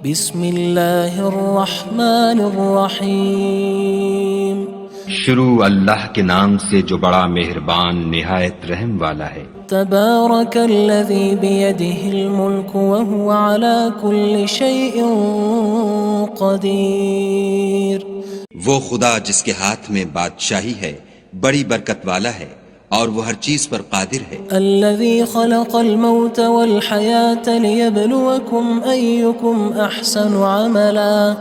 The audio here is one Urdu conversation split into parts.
بسم اللہ الرحمن الرحیم شروع اللہ کے نام سے جو بڑا مہربان نہایت رحم والا ہے۔ تبارک الذی بیدہ الملک وہو علی کل شیء قدیر۔ وہ خدا جس کے ہاتھ میں بادشاہی ہے بڑی برکت والا ہے اور وہ ہر چیز پر قادر ہے۔ الذي خلق الموت والحياة ليبلوكم أيكم أحسن عملا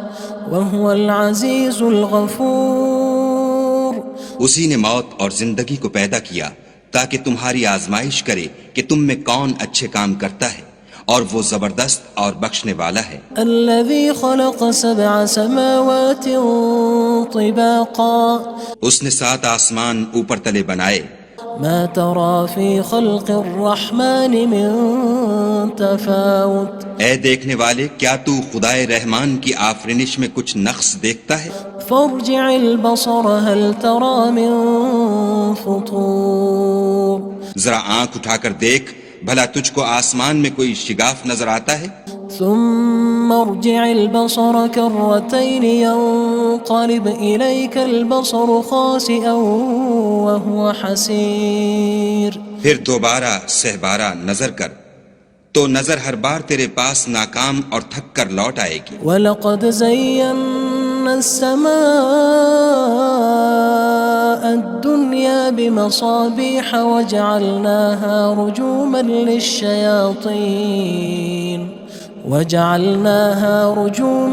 وهو العزيز الغفور۔ اسی نے موت اور زندگی کو پیدا کیا تاکہ تمہاری آزمائش کرے کہ تم میں کون اچھے کام کرتا ہے، اور وہ زبردست اور بخشنے والا ہے۔ الذي خلق 7 سماوات طباقا۔ اس نے 7 آسمان اوپر تلے بنائے۔ ما ترى في خلق الرحمن من تفاوت۔ اے دیکھنے والے، کیا تو خدائے رحمان کی آفرینش میں کچھ نقص دیکھتا ہے؟ فارجع البصر هل ترى من فطور۔ ذرا آنکھ اٹھا کر دیکھ، بھلا تجھ کو آسمان میں کوئی شگاف نظر آتا ہے؟ ثم ارجع البصر كرتين ينقلب إليك البصر خاسئا وهو حسير۔ پھر دوبارہ سہبارہ نظر کر تو نظر ہر بار تیرے پاس ناکام اور تھک کر لوٹ آئے گی۔ وَلَقَدْ زَيَّنَّا السَّمَاءَ الدُّنْيَا بِمَصَابِيحَ وَجَعَلْنَاهَا رُجُومًا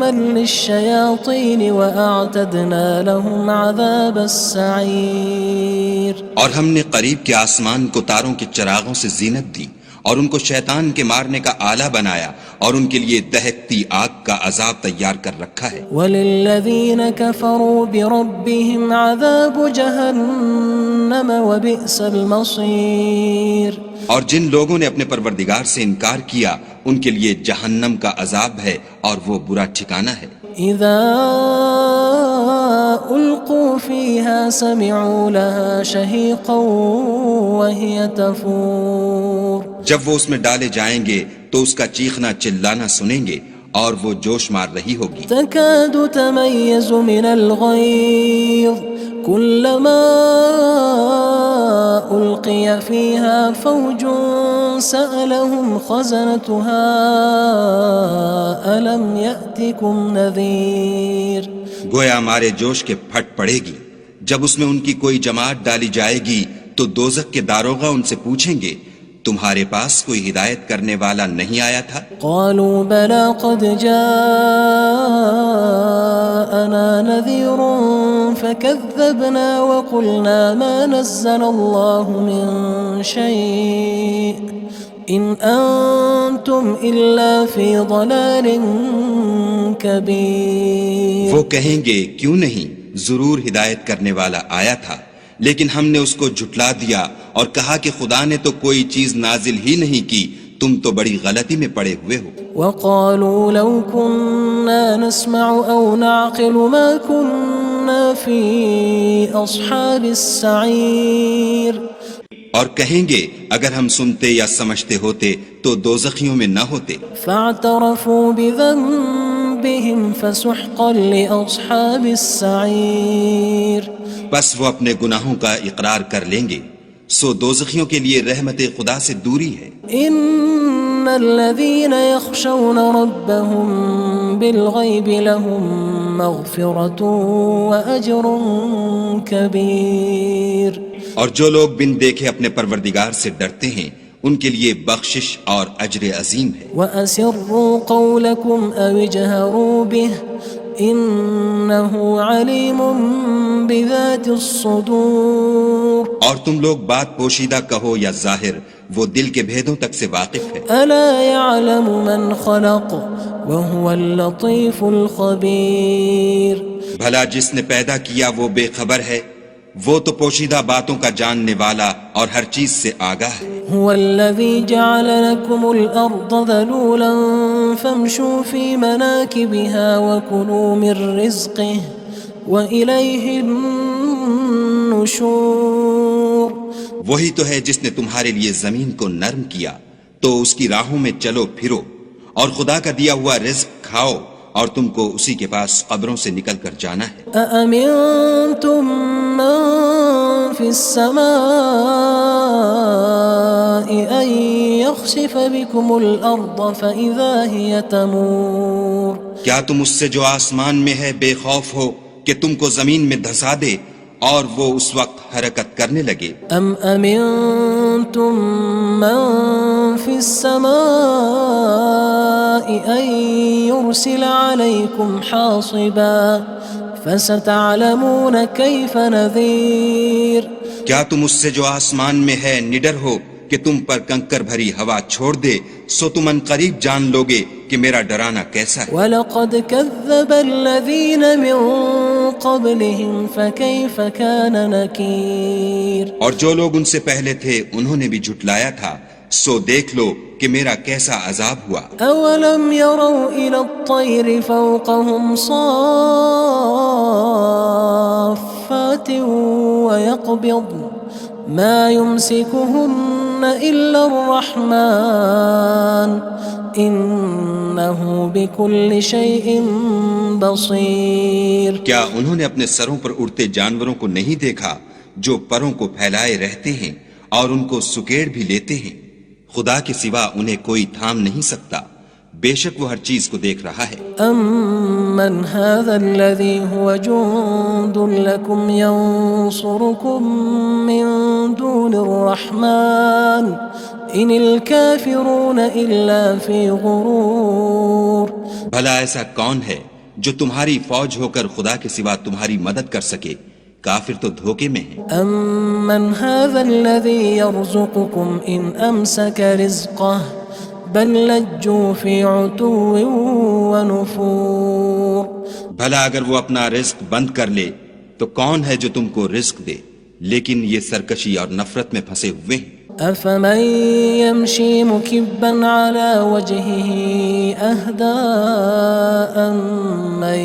لِلشَّيَاطِينِ وَأَعْتَدْنَا لَهُمْ عَذَابَ السَّعِيرِ۔ اور ہم نے قریب کے آسمان کو تاروں کے چراغوں سے زینت دی اور ان کو شیطان کے مارنے کا آلہ بنایا، اور ان کے لیے دہکتی آگ کا عذاب تیار کر رکھا ہے۔ وَلِلَّذِينَ كَفَرُوا بِرَبِّهِمْ عَذَابُ جَهَنَّمَ وَبِئْسَ الْمَصِيرُ۔ اور جن لوگوں نے اپنے پروردگار سے انکار کیا ان کے لیے جہنم کا عذاب ہے اور وہ برا ٹھکانہ ہے۔ اذا القوا فيها سمعوا لها شهيقا وهي تفور۔ جب وہ اس میں ڈالے جائیں گے تو اس کا چیخنا چلانا سنیں گے اور وہ جوش مار رہی ہوگی۔ تكاد تميز من الغيظ كلما ألقي فيها فوج سألهم خزنتها ألم يأتكم نذير۔ گویا مارے جوش کے پھٹ پڑے گی۔ جب اس میں ان کی کوئی جماعت ڈالی جائے گی تو دوزخ کے داروغہ ان سے پوچھیں گے تمہارے پاس کوئی ہدایت کرنے والا نہیں آیا تھا؟ قالوا بلى قد جاءنا نذير فكذبنا وقلنا ما نزل الله من شيء إن أنتم إلا في ضلال كبير۔ وہ کہیں گے کیوں نہیں، ضرور ہدایت کرنے والا آیا تھا، لیکن ہم نے اس کو جھٹلا دیا اور کہا کہ خدا نے تو کوئی چیز نازل ہی نہیں کی، تم تو بڑی غلطی میں پڑے ہوئے ہو۔ وقالوا لو كنا نسمع أو نعقل ما كنا في أصحاب السعير۔ اور کہیں گے اگر ہم سنتے یا سمجھتے ہوتے تو دوزخیوں میں نہ ہوتے۔ فاعترفوا بذنبهم فسحقا لأصحاب السعير۔ بس وہ اپنے گناہوں کا اقرار کر لیں گے، سو دوزخیوں کے لیے رحمت خدا سے دوری ہے۔ ان الذين يخشون ربهم بالغيب لهم مغفرة وأجر كبير۔ اور جو لوگ بن دیکھے اپنے پروردگار سے ڈرتے ہیں ان کے لیے بخشش اور اجر عظیم ہے۔ وَأَسِرُّوا قَوْلَكُمْ أَوِ اجْهَرُوا بِهِ إِنَّهُ عَلِيمٌ بِذَاتِ الصُّدُورِ۔ اور تم لوگ بات پوشیدہ کہو یا ظاہر، وہ دل کے بھیدوں تک سے واقف ہے۔ أَلَا يَعْلَمُ مَنْ خَلَقَ وَهُوَ اللَّطِيفُ الْخَبِيرُ۔ بھلا جس نے پیدا کیا وہ بے خبر ہے، وہ تو پوشیدہ باتوں کا جاننے والا اور ہر چیز سے آگاہ ہے۔ هو الذي جعل لكم الأرض ذلولا فامشوا في مناكبها وكلوا من رزقه وإليه النشور۔ وہی تو ہے جس نے تمہارے لیے زمین کو نرم کیا تو اس کی راہوں میں چلو پھرو اور خدا کا دیا ہوا رزق کھاؤ اور تم کو اسی کے پاس قبروں سے نکل کر جانا ہے۔ أأمنتم من في السماء أن يخسف بكم الأرض فإذا هي تمور کیا تم اس سے جو آسمان میں ہے بے خوف ہو کہ تم کو زمین میں دھسا دے اور وہ اس وقت حرکت کرنے لگے؟ أم أمنتم من في السماء أن يرسل عليكم حاصبا فستعلمون كيف نذير کیا تم اس سے جو آسمان میں ہے نڈر ہو کہ تم پر کنکر بھری ہوا چھوڑ دے، سو تم ان قریب جان لوگے کہ میرا ڈرانا کیسا ہے۔ وَلَقَدْ كَذَّبَ الَّذِينَ مِن قَبْلِهِمْ فَكَيْفَ كَانَ نَكِيرٌ اور جو لوگ ان سے پہلے تھے انہوں نے بھی جھٹلایا تھا، سو دیکھ لو کہ میرا کیسا عذاب ہوا۔ أَوَلَمْ يَرَوْا إِلَى الطَّيْرِ فَوْقَهُمْ صَافَّاتٍ وَيَقْبِضْنَ مَا يُمْسِكُهُنَّ إِلَّا الرَّحْمَنُ إِنَّهُ بِكُلِّ شَيْءٍ بَصِيرٌ کیا انہوں نے اپنے سروں پر اڑتے جانوروں کو نہیں دیکھا جو پروں کو پھیلائے رہتے ہیں اور ان کو سکیڑ بھی لیتے ہیں؟ خدا کے سوا انہیں کوئی تھام نہیں سکتا، بے شک وہ ہر چیز کو دیکھ رہا ہے۔ أَمَّنْ هَذَا الَّذِي هُوَ جُندٌ لَكُمْ يَنصُرُكُم مِّن دُونِ الرَّحْمَنِ إِنِ الْكَافِرُونَ إِلَّا فِي غُرُورٍ بھلا ایسا کون ہے جو تمہاری فوج ہو کر خدا کے سوا تمہاری مدد کر سکے؟ کافر تو دھوکے میں ہیں۔ أَمَّنْ هَذَا الَّذِي يَرْزُقُكُمْ إِنْ أَمْسَكَ رِزْقَهُ بَلْ لَجُّوا فِي عُتُوٍّ وَنُفُورٍ بھلا اگر وہ اپنا رزق بند کر لے تو کون ہے جو تم کو رزق دے؟ لیکن یہ سرکشی اور نفرت میں پھنسے ہوئے ہیں۔ أَفَمَن يَمْشِي مُكِبًّا عَلَى وَجْهِهِ أَهْدَىٰ أَمَّن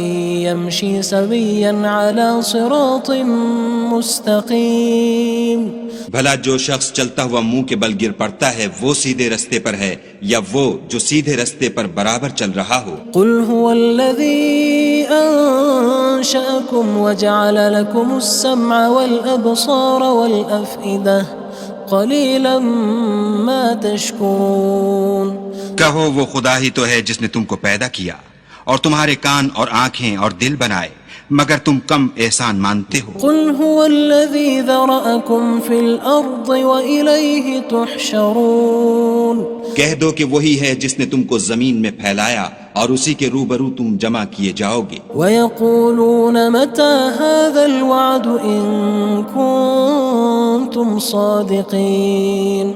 يَمْشِي سَوِيًّا عَلَى صِرَاطٍ مُّسْتَقِيمٍ بھلا جو شخص چلتا ہوا منہ کے بل گر پڑتا ہے وہ سیدھے رستے پر ہے یا وہ جو سیدھے رستے پر برابر چل رہا ہو؟ قُلْ هُوَ الَّذِي أَنشَأَكُمْ وَجَعَلَ لَكُمُ السَّمْعَ وَالْأَبْصَارَ وَالْأَفْئِدَةَ قَلِيلًا مَا تَشْكُرُونَ کہو وہ خدا ہی تو ہے جس نے تم کو پیدا کیا اور تمہارے کان اور آنکھیں اور دل بنائے، مگر تم کم احسان مانتے ہو۔ قُلْ هُوَ الَّذِي ذَرَأَكُمْ فِي الْأَرْضِ وَإِلَيْهِ تُحْشَرُونَ کہہ دو کہ وہی ہے جس نے تم کو زمین میں پھیلایا اور اسی کے روبرو تم جمع کیے جاؤ گے۔ وَيَقُولُونَ مَتَى هَذَا الْوَعْدُ إِن كُنتُمْ صَادِقِينَ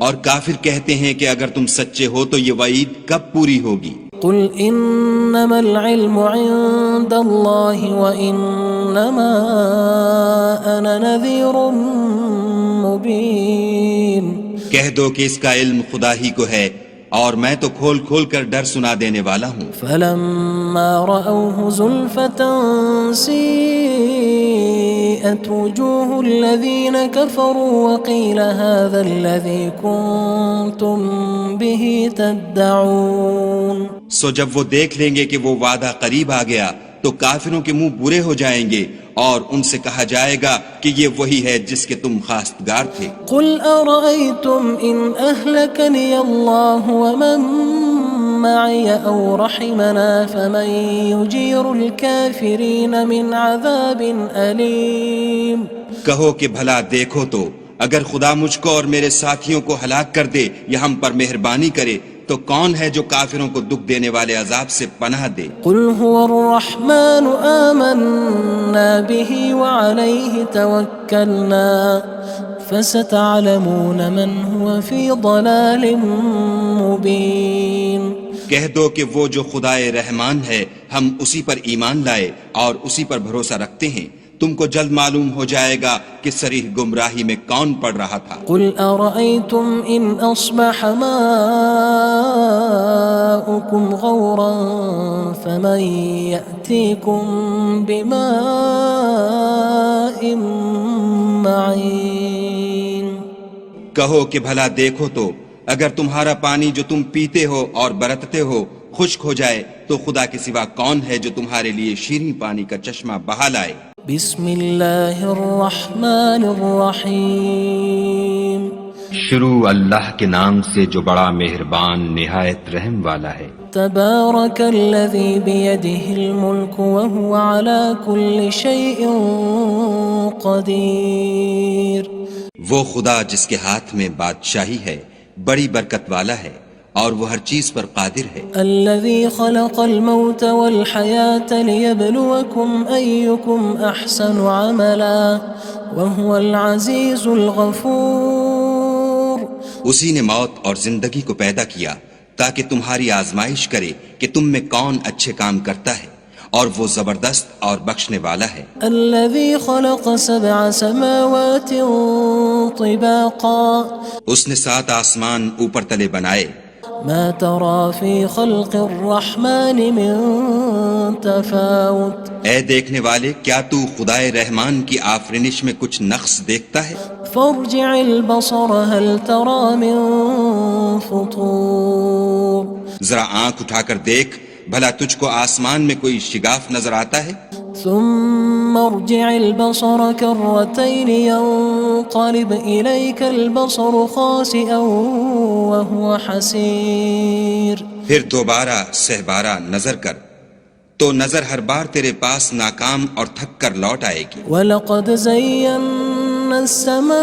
اور کافر کہتے ہیں کہ اگر تم سچے ہو تو یہ وعید کب پوری ہوگی؟ قُلْ إِنَّمَا الْعِلْمُ عِندَ اللَّهِ وَإِنَّمَا أَنَا نَذِيرٌ مُّبِينٌ کہہ دو کہ اس کا علم خدا ہی کو ہے اور میں تو کھول کھول کر ڈر سنا دینے والا ہوں۔ فَلَمَّا رَأَوْهُ زُلْفَةً سِيئَتْ وُجُوهُ الَّذِينَ كَفَرُوا وَقِيلَ هَذَا الَّذِي كُنتُم بِهِ تَدَّعُونَ سو جب وہ دیکھ لیں گے کہ وہ وعدہ قریب آ گیا تو کافروں کے منہ برے ہو جائیں گے اور ان سے کہا جائے گا کہ یہ وہی ہے جس کے تم خواستگار تھے۔ قُلْ أَرَأَيْتُمْ إِنْ أَهْلَكَنِيَ اللَّهُ وَمَن مَّعِيَ أَوْ رَحِمَنَا فَمَن يُجِيرُ الْكَافِرِينَ مِنْ عَذَابٍ أَلِيمٍ کہو کہ بھلا دیکھو تو اگر خدا مجھ کو اور میرے ساتھیوں کو ہلاک کر دے یا ہم پر مہربانی کرے تو کون ہے جو کافروں کو دکھ دینے والے عذاب سے پناہ دے؟ قُلْ هُوَ الرَّحْمَنُ آمَنَّا بِهِ وَعَلَيْهِ تَوَكَّلْنَا فَسَتَعْلَمُونَ مَنْ هُوَ فِي ضَلَالٍ مُّبِينٍ کہہ دو کہ وہ جو خدائے رحمان ہے ہم اسی پر ایمان لائے اور اسی پر بھروسہ رکھتے ہیں، تم کو جلد معلوم ہو جائے گا کہ صریح گمراہی میں کون پڑ رہا تھا۔ قُلْ أَرَأَيْتُمْ إِنْ أَصْبَحَ مَاؤُكُمْ غَوْرًا فَمَن يَأْتِيكُم بِمَاءٍ مَّعِينٍ کہو کہ بھلا دیکھو تو اگر تمہارا پانی جو تم پیتے ہو اور برتتے ہو خشک ہو جائے تو خدا کے سوا کون ہے جو تمہارے لیے شیریں پانی کا چشمہ بہا لائے؟ بسم اللہ الرحمن الرحیم شروع اللہ کے نام سے جو بڑا مہربان نہایت رحم والا ہے۔ تبارک الذی بیدہ الملک وہو علی کل شیء قدیر۔ وہ خدا جس کے ہاتھ میں بادشاہی ہے بڑی برکت والا ہے اور وہ ہر چیز پر قادر ہے۔ الذي خلق الموت والحياة ليبلوكم أيكم أحسن عملا وهو العزيز الغفور۔ اسی نے موت اور زندگی کو پیدا کیا تاکہ تمہاری آزمائش کرے کہ تم میں کون اچھے کام کرتا ہے، اور وہ زبردست اور بخشنے والا ہے۔ الذي خلق 7 سماوات طباقا۔ اس نے 7 آسمان اوپر تلے بنائے۔ ما ترى في خلق الرحمن من تفاوت۔ اے دیکھنے والے، کیا تو خدائے رحمان کی آفرینش میں کچھ نقص دیکھتا ہے؟ فارجع البصر هل ترى من فطور۔ ذرا آنکھ اٹھا کر دیکھ، بھلا تجھ کو آسمان میں کوئی شگاف نظر آتا ہے؟ ثم ارجع البصر كرتين ينقلب إليك البصر خاسئا وهو حسير۔ پھر دوبارہ سہبارہ نظر کر تو نظر ہر بار تیرے پاس ناکام اور تھک کر لوٹ آئے گی۔ وَلَقَدْ زَيَّنَّا السَّمَاءَ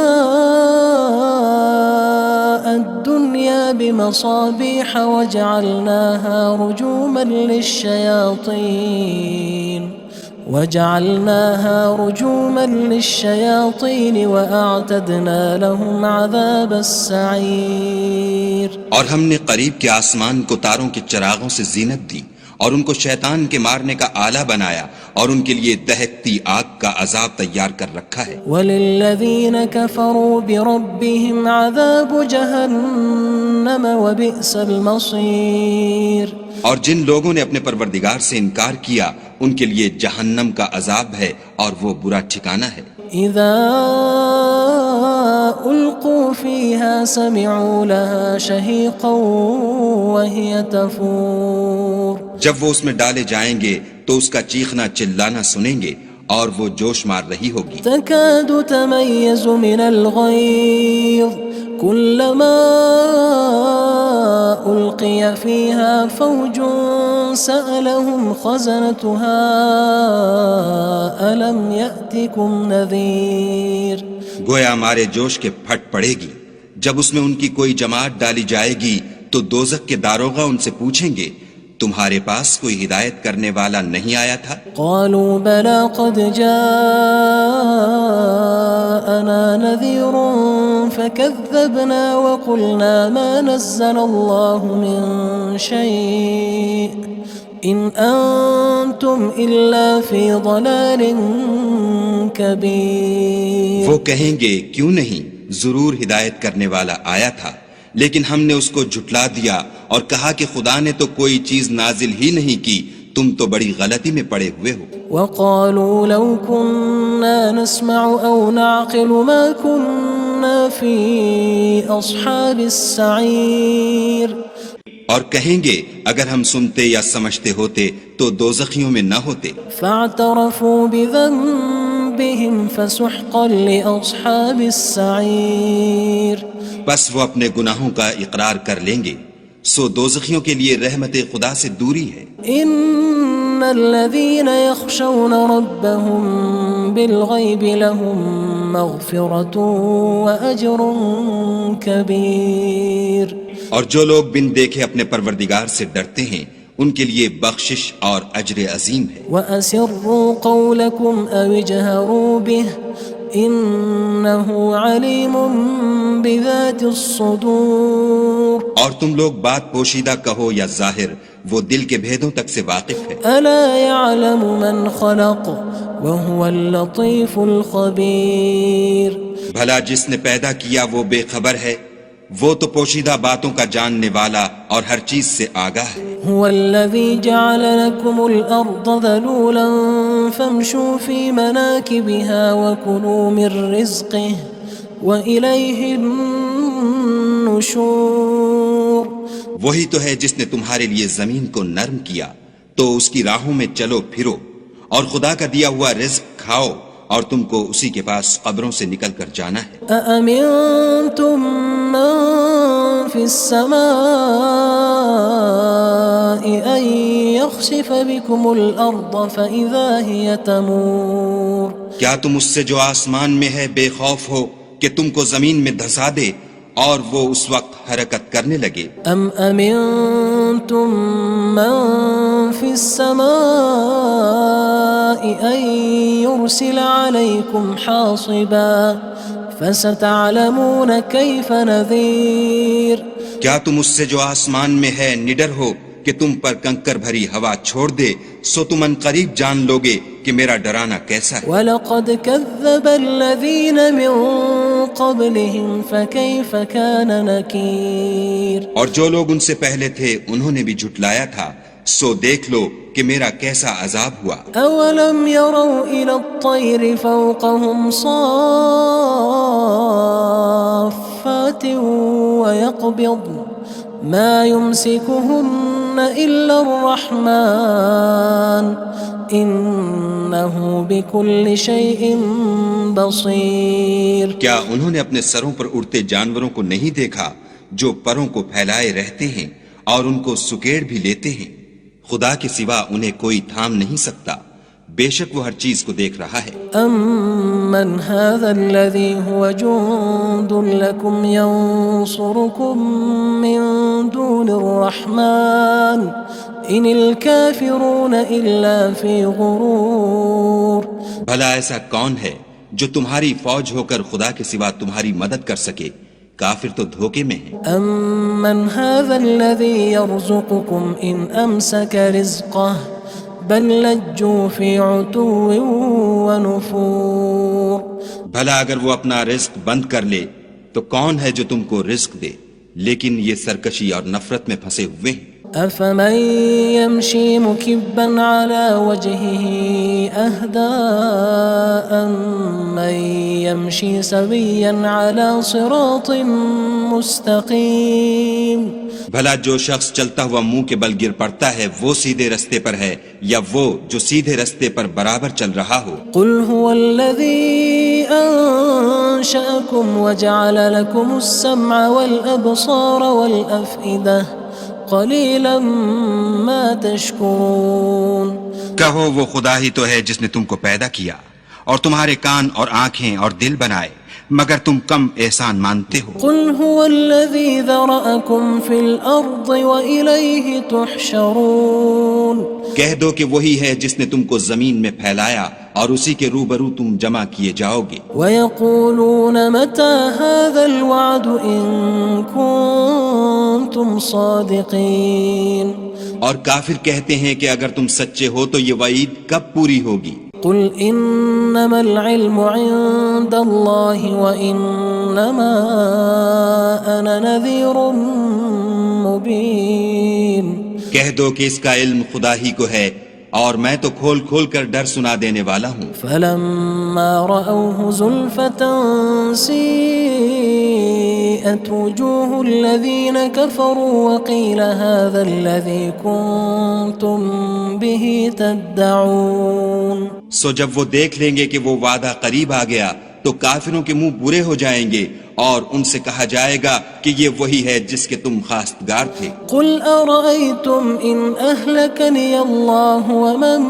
الدُّنْيَا بِمَصَابِيحَ وَجَعَلْنَاهَا رُجُومًا لِلشَّيَاطِينِ وَأَعْتَدْنَا لَهُمْ عَذَابَ السَّعِيرِ۔ اور ہم نے قریب کے آسمان کو تاروں کے چراغوں سے زینت دی اور ان کو شیطان کے مارنے کا آلہ بنایا، اور ان کے لیے دہکتی آگ کا عذاب تیار کر رکھا ہے۔ وَلِلَّذِينَ كَفَرُوا بِرَبِّهِمْ عَذَابُ جَهَنَّمَ وَبِئْسَ الْمَصِيرُ۔ اور جن لوگوں نے اپنے پروردگار سے انکار کیا ان کے لیے جہنم کا عذاب ہے اور وہ برا ٹھکانہ ہے۔ اذا القوا فيها سمعوا لها شهيقا وهي تفور۔ جب وہ اس میں ڈالے جائیں گے تو اس کا چیخنا چلانا سنیں گے اور وہ جوش مار رہی ہوگی۔ تكاد تميز من الغيظ كلما ألقي فيها فوج سألهم خزنتها ألم يأتكم نذير۔ گویا ہمارے جوش کے پھٹ پڑے گی جب اس میں ان کی کوئی جماعت ڈالی جائے گی تو دوزخ کے داروغہ ان سے پوچھیں گے تمہارے پاس کوئی ہدایت کرنے والا نہیں آیا تھا؟ قالوا بلى قد جاءنا نذير فكذبنا وقلنا ما نزل الله من شيء إن أنتم إلا في ضلال كبير۔ وہ کہیں گے کیوں نہیں، ضرور ہدایت کرنے والا آیا تھا، لیکن ہم نے اس کو جھٹلا دیا اور کہا کہ خدا نے تو کوئی چیز نازل ہی نہیں کی، تم تو بڑی غلطی میں پڑے ہوئے ہو۔ وقالوا لو كنا نسمع أو نعقل ما كنا في أصحاب السعير۔ اور کہیں گے اگر ہم سنتے یا سمجھتے ہوتے تو دوزخیوں میں نہ ہوتے۔ فاعترفوا بذنبهم فسحقا لأصحاب السعير۔ بس وہ اپنے گناہوں کا اقرار کر لیں گے، سو دوزخیوں کے لیے رحمت خدا سے دوری ہے۔ ان الذين يخشون ربهم بالغيب لهم مغفرة وأجر كبير۔ اور جو لوگ بن دیکھے اپنے پروردگار سے ڈرتے ہیں ان کے لیے بخشش اور اجر عظیم ہے۔ وَأَسِرُّوا قَوْلَكُمْ أَوِ اجْهَرُوا بِهِ إِنَّهُ عَلِيمٌ بِذَاتِ الصُّدُورِ۔ اور تم لوگ بات پوشیدہ کہو یا ظاہر، وہ دل کے بھیدوں تک سے واقف ہے۔ أَلَا يَعْلَمُ مَنْ خَلَقَ وَهُوَ اللَّطِيفُ الْخَبِيرُ۔ بھلا جس نے پیدا کیا وہ بے خبر ہے، وہ تو پوشیدہ باتوں کا جاننے والا اور ہر چیز سے آگاہ ہے۔ هو الذي جعل لكم الأرض ذلولا فامشوا في مناكبها وكلوا من رزقه وإليه النشور۔ النشور وہی تو ہے جس نے تمہارے لیے زمین کو نرم کیا تو اس کی راہوں میں چلو پھرو، اور خدا کا دیا ہوا رزق کھاؤ، اور تم کو اسی کے پاس قبروں سے نکل کر جانا ہے۔ أأمنتم من في السماء أن يخسف بكم الأرض فإذا هي تمور کیا تم اس سے جو آسمان میں ہے بے خوف ہو کہ تم کو زمین میں دھسا دے اور وہ اس وقت حرکت کرنے لگے؟ أم أمنتم من في السماء أن يرسل عليكم حاصبا فستعلمون كيف نذير کیا تم اس سے جو آسمان میں ہے نڈر ہو کہ تم پر کنکر بھری ہوا چھوڑ دے، سو تم ان قریب جان لوگے کہ میرا ڈرانا کیسا ہے۔ وَلَقَدْ كَذَّبَ الَّذِينَ مِن قَبْلِهِمْ فَكَيْفَ كَانَ نَكِيرٌ اور جو لوگ ان سے پہلے تھے انہوں نے بھی جھٹلایا تھا، سو دیکھ لو کہ میرا کیسا عذاب ہوا۔ أَوَلَمْ يَرَوْا إِلَى الطَّيْرِ فَوْقَهُمْ صَافَّاتٍ وَيَقْبِضْنَ مَا يُمْسِكُهُنَّ إِلَّا الرَّحْمَنُ إِنَّهُ بِكُلِّ شَيْءٍ بَصِيرٌ کیا انہوں نے اپنے سروں پر اڑتے جانوروں کو نہیں دیکھا جو پروں کو پھیلائے رہتے ہیں اور ان کو سکیڑ بھی لیتے ہیں؟ خدا کے سوا انہیں کوئی تھام نہیں سکتا، بے شک وہ ہر چیز کو دیکھ رہا ہے۔ أَمَّنْ هَذَا الَّذِي هُوَ جُندٌ لَكُمْ يَنصُرُكُم مِّن دُونِ الرَّحْمَنِ إِنِ الْكَافِرُونَ إِلَّا فِي غُرُورٍ بھلا ایسا کون ہے جو تمہاری فوج ہو کر خدا کے سوا تمہاری مدد کر سکے؟ کافر تو دھوکے میں ہیں۔ أَمَّنْ هَذَا الَّذِي يَرْزُقُكُمْ إِنْ أَمْسَكَ رِزْقَهُ بَلْ لَجُّوا فِي عُتُوٍّ وَنُفُورٍ بھلا اگر وہ اپنا رزق بند کر لے تو کون ہے جو تم کو رزق دے؟ لیکن یہ سرکشی اور نفرت میں پھنسے ہوئے ہیں۔ أَفَمَن يَمْشِي مُكِبًّا عَلَى وَجْهِهِ أَهْدَىٰ أَمَّن يَمْشِي سَوِيًّا عَلَى صِرَاطٍ مُّسْتَقِيمٍ بھلا جو شخص چلتا ہوا منہ کے بل گر پڑتا ہے وہ سیدھے رستے پر ہے یا وہ جو سیدھے رستے پر برابر چل رہا ہو؟ قُلْ هُوَ الَّذِي أَنشَأَكُمْ وَجَعَلَ لَكُمُ السَّمْعَ وَالْأَبْصَارَ وَالْأَفْئِدَةَ قَلِيلًا مَا تَشْكُرُونَ کہو وہ خدا ہی تو ہے جس نے تم کو پیدا کیا اور تمہارے کان اور آنکھیں اور دل بنائے، مگر تم کم احسان مانتے ہو۔ قُلْ هُوَ الَّذِي ذَرَأَكُمْ فِي الْأَرْضِ وَإِلَيْهِ تُحْشَرُونَ کہہ دو کہ وہی ہے جس نے تم کو زمین میں پھیلایا اور اسی کے روبرو تم جمع کیے جاؤ گے۔ وَيَقُولُونَ مَتَى هَذَا الْوَعْدُ إِن كُنتُمْ صَادِقِينَ اور کافر کہتے ہیں کہ اگر تم سچے ہو تو یہ وعید کب پوری ہوگی؟ قُلْ إِنَّمَا الْعِلْمُ عِندَ اللَّهِ وَإِنَّمَا أَنَا نَذِيرٌ مُّبِينٌ کہہ دو کہ اس کا علم خدا ہی کو ہے اور میں تو کھول کھول کر ڈر سنا دینے والا ہوں۔ فَلَمَّا رَأَوْهُ زُلْفَةً سِيئَتْ وُجُوهُ الَّذِينَ كَفَرُوا وَقِيلَ هَذَا الَّذِي كُنتُم بِهِ تَدَّعُونَ سو جب وہ دیکھ لیں گے کہ وہ وعدہ قریب آ گیا تو کافروں کے منہ برے ہو جائیں گے اور ان سے کہا جائے گا کہ یہ وہی ہے جس کے تم خواستگار تھے۔ قُلْ أَرَأَيْتُمْ إِنْ أَهْلَكَنِيَ اللَّهُ وَمَن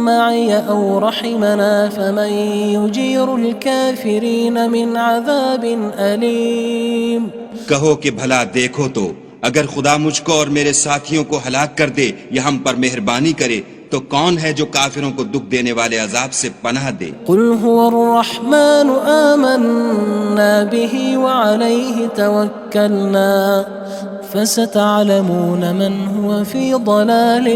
مَّعِيَ أَوْ رَحِمَنَا فَمَن يُجِيرُ الْكَافِرِينَ مِنْ عَذَابٍ أَلِيمٍ کہو کہ بھلا دیکھو تو اگر خدا مجھ کو اور میرے ساتھیوں کو ہلاک کر دے یا ہم پر مہربانی کرے تو کون ہے جو کافروں کو دکھ دینے والے عذاب سے پناہ دے؟ قُلْ هُوَ الرَّحْمَنُ آمَنَّا بِهِ وَعَلَيْهِ تَوَكَّلْنَا فَسَتَعْلَمُونَ مَنْ هُوَ فِي ضَلَالٍ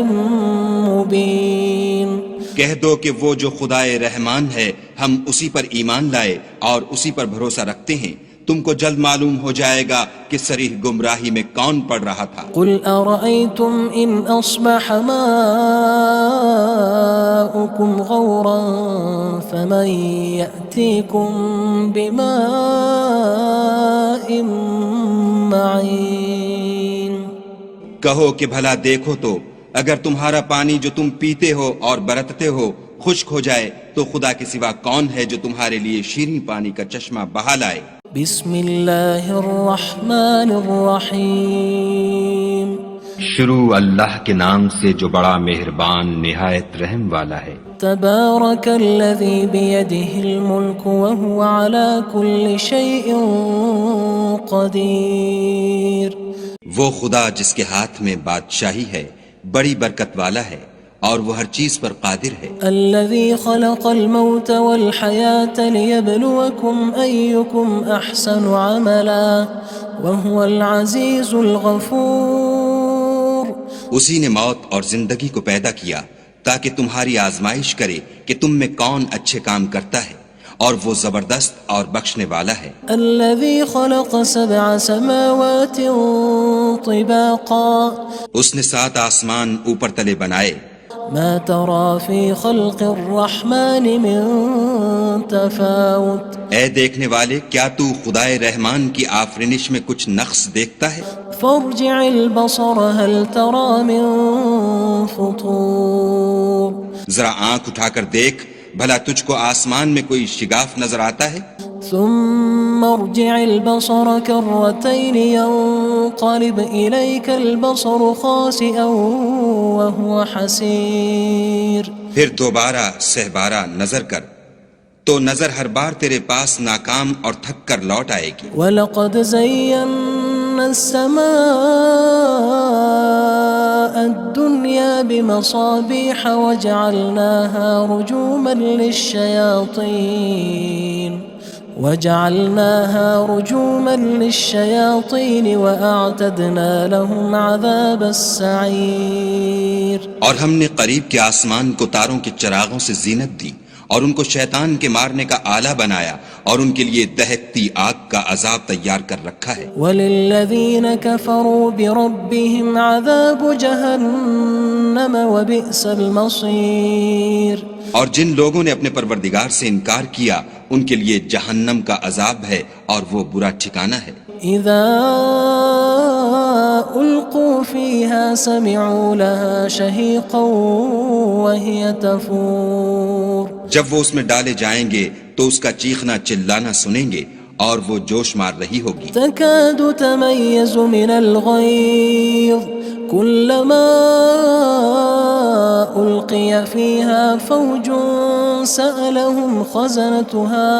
مُّبِينٍ کہہ دو کہ وہ جو خدائے رحمان ہے ہم اسی پر ایمان لائے اور اسی پر بھروسہ رکھتے ہیں، تم کو جلد معلوم ہو جائے گا کہ صریح گمراہی میں کون پڑ رہا تھا۔ قُلْ أَرَأَيْتُمْ إِنْ أَصْبَحَ مَاؤُكُمْ غَوْرًا فَمَن يَأْتِيكُم بِمَاءٍ کہو کہ بھلا دیکھو تو اگر تمہارا پانی جو تم پیتے ہو اور برتتے ہو خشک ہو جائے تو خدا کے سوا کون ہے جو تمہارے لیے شیریں پانی کا چشمہ بہا لائے؟ بسم اللہ الرحمن الرحیم شروع اللہ کے نام سے جو بڑا مہربان نہایت رحم والا ہے۔ تبارک الذی بیدہ الملک وہو علی کل شیء قدیر۔ وہ خدا جس کے ہاتھ میں بادشاہی ہے بڑی برکت والا ہے اور وہ ہر چیز پر قادر ہے۔ الذی خلق الموت والحیاة لیبلوکم ایکم احسن عملا وہو العزیز الغفور۔ اسی نے موت اور زندگی کو پیدا کیا تاکہ تمہاری آزمائش کرے کہ تم میں کون اچھے کام کرتا ہے اور وہ زبردست اور بخشنے والا ہے۔ الذی خلق سبع سماوات طباقا۔ اس نے 7 آسمان اوپر تلے بنائے۔ ما ترى في خلق الرحمن من تفاوت۔ اے دیکھنے والے کیا تو خدائے رحمان کی آفرینش میں کچھ نقص دیکھتا ہے؟ فارجع البصر هل ترى من فطور۔ ذرا آنکھ اٹھا کر دیکھ بھلا تجھ کو آسمان میں کوئی شگاف نظر آتا ہے؟ ثم ارجع البصر كرتين ينقلب إليك البصر خاسئا وهو حسير۔ پھر دوبارہ سہبارہ نظر کر تو نظر ہر بار تیرے پاس ناکام اور تھک کر لوٹ آئے گی۔ وَلَقَدْ زَيَّنَّا السَّمَاءَ الدُّنْيَا بِمَصَابِيحَ وَجَعَلْنَاهَا رُجُومًا لِلشَّيَاطِينِ وَأَعْتَدْنَا لَهُمْ عَذَابَ السَّعِيرِ۔ اور ہم نے قریب کے آسمان کو تاروں کے چراغوں سے زینت دی اور ان کو شیطان کے مارنے کا آلہ بنایا اور ان کے لیے دہکتی آگ کا عذاب تیار کر رکھا ہے۔ وَلِلَّذِينَ كَفَرُوا بِرَبِّهِمْ عَذَابُ جَهَنَّمَ وَبِئْسَ الْمَصِيرُ۔ اور جن لوگوں نے اپنے پروردگار سے انکار کیا ان کے لیے جہنم کا عذاب ہے اور وہ برا ٹھکانہ ہے۔ اذا القوا فيها سمعوا لها شهيقا وهي تفور۔ جب وہ اس میں ڈالے جائیں گے تو اس کا چیخنا چلانا سنیں گے اور وہ جوش مار رہی ہوگی۔ تكاد تميز من الغيظ كلما ألقي فيها فوج سألهم خزنتها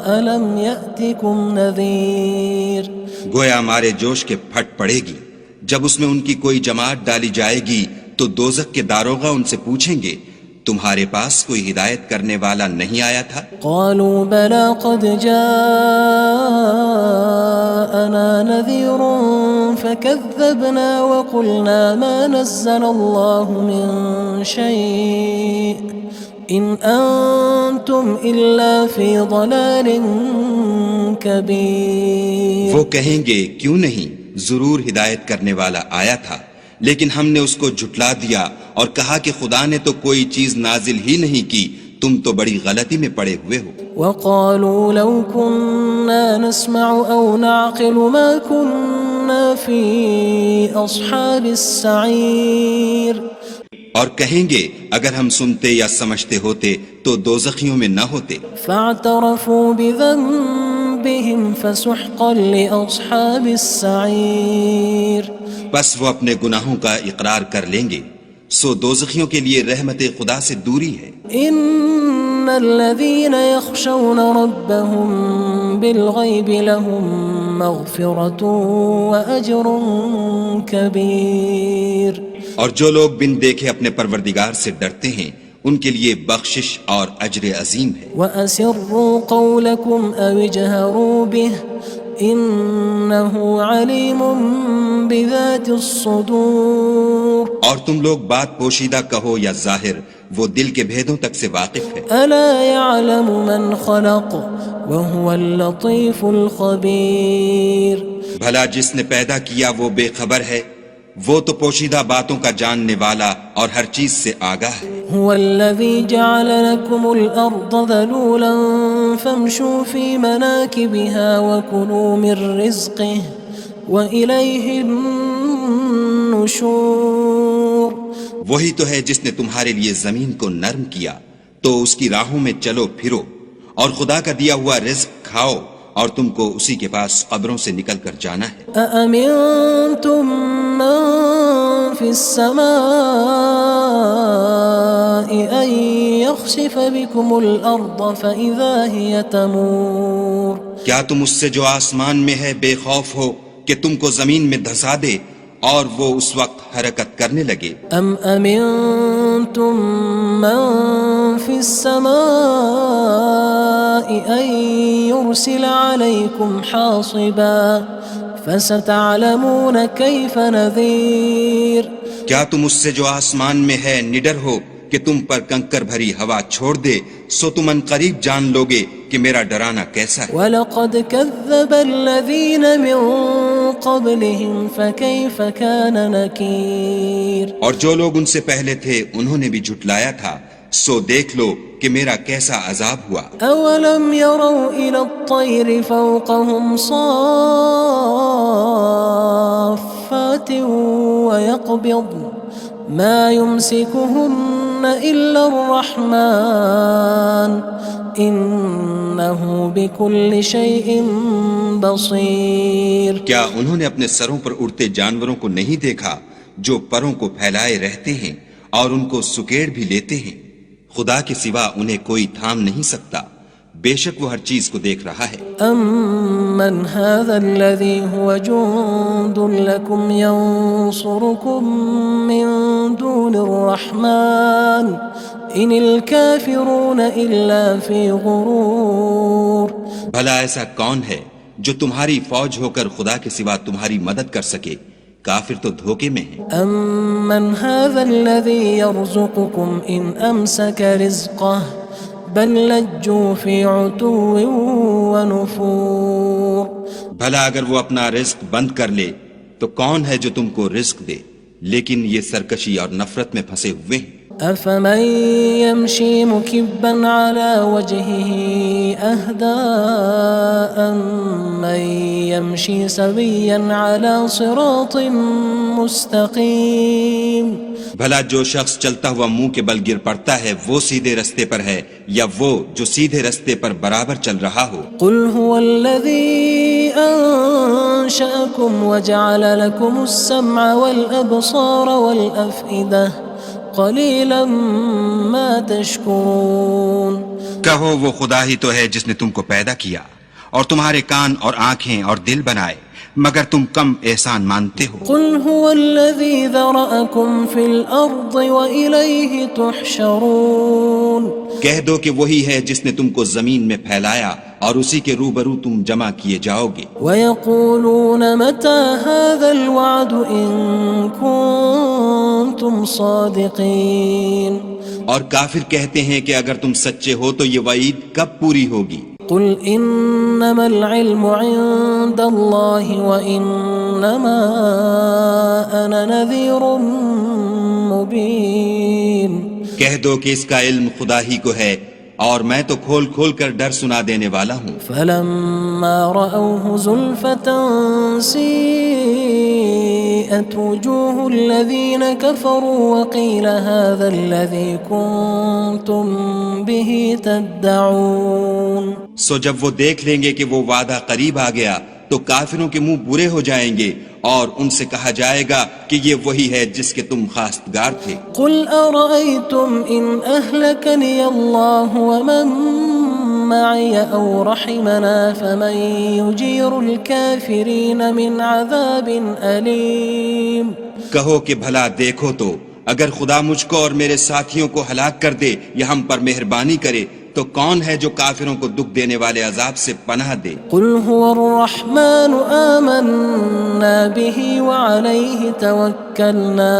ألم يأتكم نذير۔ گویا مارے جوش کے پھٹ پڑے گی جب اس میں ان کی کوئی جماعت ڈالی جائے گی تو دوزخ کے داروغہ ان سے پوچھیں گے تمہارے پاس کوئی ہدایت کرنے والا نہیں آیا تھا؟ قالوا بلى قد جاءنا نذير فكذبنا وقلنا ما نزل الله من شيء إن أنتم إلا في ضلال كبير۔ وہ کہیں گے کیوں نہیں، ضرور ہدایت کرنے والا آیا تھا لیکن ہم نے اس کو جھٹلا دیا اور کہا کہ خدا نے تو کوئی چیز نازل ہی نہیں کی، تم تو بڑی غلطی میں پڑے ہوئے ہو۔ وقالوا لو كنا نسمع أو نعقل ما كنا في أصحاب السعير۔ اور کہیں گے اگر ہم سنتے یا سمجھتے ہوتے تو دوزخیوں میں نہ ہوتے۔ فاعترفوا بذنبهم فسحقا لأصحاب السعير۔ بس وہ اپنے گناہوں کا اقرار کر لیں گے، سو دوزخیوں کے لیے رحمت خدا سے دوری ہے۔ ان الذين يخشون ربهم بالغيب لهم مغفرة وأجر كبير۔ اور جو لوگ بن دیکھے اپنے پروردگار سے ڈرتے ہیں ان کے لیے بخشش اور اجر عظیم ہے۔ وَأَسِرُّوا قَوْلَكُمْ أَوِ اجْهَرُوا بِهِ إِنَّهُ عَلِيمٌ بِذَاتِ الصُّدُورِ۔ اور تم لوگ بات پوشیدہ کہو یا ظاہر، وہ دل کے بھیدوں تک سے واقف ہے۔ أَلَا يَعْلَمُ مَنْ خَلَقَ وَهُوَ اللَّطِيفُ الْخَبِيرُ۔ بھلا جس نے پیدا کیا وہ بے خبر ہے، وہ تو پوشیدہ باتوں کا جاننے والا اور ہر چیز سے آگاہ ہے۔ هو الذي جعل لكم الأرض ذلولا فامشوا في مناكبها وكلوا من رزقه وإليه النشور۔ النشور وہی تو ہے جس نے تمہارے لیے زمین کو نرم کیا تو اس کی راہوں میں چلو پھرو، اور خدا کا دیا ہوا رزق کھاؤ، اور تم کو اسی کے پاس قبروں سے نکل کر جانا ہے۔ أأمنتم من في السماء أن يخسف بكم الأرض فإذا هي تمور کیا تم اس سے جو آسمان میں ہے بے خوف ہو کہ تم کو زمین میں دھسا دے اور وہ اس وقت حرکت کرنے لگے؟ أم أمنتم من في السماء أن يرسل عليكم حاصبا فستعلمون كيف نذير کیا تم اس سے جو آسمان میں ہے نڈر ہو کہ تم پر کنکر بھری ہوا چھوڑ دے، سو تم ان قریب جان لوگے کہ میرا ڈرانا کیسا ہے۔ وَلَقَدْ كَذَّبَ الَّذِينَ مِن قَبْلِهِمْ فَكَيْفَ كَانَ نَكِيرٌ اور جو لوگ ان سے پہلے تھے انہوں نے بھی جھٹلایا تھا، سو دیکھ لو کہ میرا کیسا عذاب ہوا۔ أَوَلَمْ يَرَوْا إِلَى الطَّيْرِ فَوْقَهُمْ صَافَّاتٍ وَيَقْبِضْنَ مَا يُمْسِكُهُنَّ إِلَّا الرَّحْمَنُ إِنَّهُ بِكُلِّ شَيْءٍ بَصِيرٌ کیا انہوں نے اپنے سروں پر اڑتے جانوروں کو نہیں دیکھا جو پروں کو پھیلائے رہتے ہیں اور ان کو سکیڑ بھی لیتے ہیں؟ خدا کے سوا انہیں کوئی تھام نہیں سکتا، بے شک وہ ہر چیز کو دیکھ رہا ہے۔ أَمَّنْ هَذَا الَّذِي هُوَ جُندٌ لَكُمْ يَنصُرُكُم مِّن دُونِ الرَّحْمَنِ إِنِ الْكَافِرُونَ إِلَّا فِي غُرُورٍ بھلا ایسا کون ہے جو تمہاری فوج ہو کر خدا کے سوا تمہاری مدد کر سکے؟ کافر تو دھوکے میں ہیں۔ أَمَّنْ هَذَا الَّذِي يَرْزُقُكُمْ إِنْ أَمْسَكَ رِزْقَهُ بَلْ لَجُّوا فِي عُتُوٍّ وَنُفُورٍ بھلا اگر وہ اپنا رزق بند کر لے تو کون ہے جو تم کو رزق دے؟ لیکن یہ سرکشی اور نفرت میں پھنسے ہوئے ہیں۔ أَفَمَن يَمْشِي مُكِبًّا عَلَى وَجْهِهِ أَهْدَىٰ أَمَّن يَمْشِي سَوِيًّا عَلَى صِرَاطٍ مُّسْتَقِيمٍ بھلا جو شخص چلتا ہوا منہ کے بل گر پڑتا ہے وہ سیدھے رستے پر ہے یا وہ جو سیدھے رستے پر برابر چل رہا ہو؟ قُلْ هُوَ الَّذِي أَنشَأَكُمْ وَجَعَلَ لَكُمُ السَّمْعَ وَالْأَبْصَارَ وَالْأَفْئِدَةَ قَلِيلًا مَا تَشْكُرُونَ کہو وہ خدا ہی تو ہے جس نے تم کو پیدا کیا اور تمہارے کان اور آنکھیں اور دل بنائے، مگر تم کم احسان مانتے ہو۔ قُلْ هُوَ الَّذِي ذَرَأَكُمْ فِي الْأَرْضِ وَإِلَيْهِ تُحْشَرُونَ کہہ دو کہ وہی ہے جس نے تم کو زمین میں پھیلایا اور اسی کے روبرو تم جمع کیے جاؤ گے۔ وَيَقُولُونَ مَتَى هَذَا الْوَعْدُ إِن كُنتُمْ صَادِقِينَ اور کافر کہتے ہیں کہ اگر تم سچے ہو تو یہ وعید کب پوری ہوگی؟ قُلْ إِنَّمَا الْعِلْمُ عِندَ اللَّهِ وَإِنَّمَا أَنَا نَذِيرٌ مُّبِينٌ کہہ دو کہ اس کا علم خدا ہی کو ہے اور میں تو کھول کھول کر ڈر سنا دینے والا ہوں۔ فَلَمَّا رَأَوْهُ زُلْفَةً سِيئَتْ وُجُوهُ الَّذِينَ كَفَرُوا وَقِيلَ هَذَا الَّذِي كُنتُم بِهِ تَدَّعُونَ سو جب وہ دیکھ لیں گے کہ وہ وعدہ قریب آ گیا تو کافروں کے منہ برے ہو جائیں گے اور ان سے کہا جائے گا کہ یہ وہی ہے جس کے تم خواستگار تھے۔ قُلْ أَرَأَيْتُمْ إِنْ أَهْلَكَنِيَ اللَّهُ وَمَن مَّعِيَ أَوْ رَحِمَنَا فَمَن يُجِيرُ الْكَافِرِينَ مِنْ عَذَابٍ أَلِيمٍ کہو کہ بھلا دیکھو تو اگر خدا مجھ کو اور میرے ساتھیوں کو ہلاک کر دے یا ہم پر مہربانی کرے تو کون ہے جو کافروں کو دکھ دینے والے عذاب سے پناہ دے؟ قُلْ هُوَ الرَّحْمَنُ آمَنَّا بِهِ وَعَلَيْهِ تَوَكَّلْنَا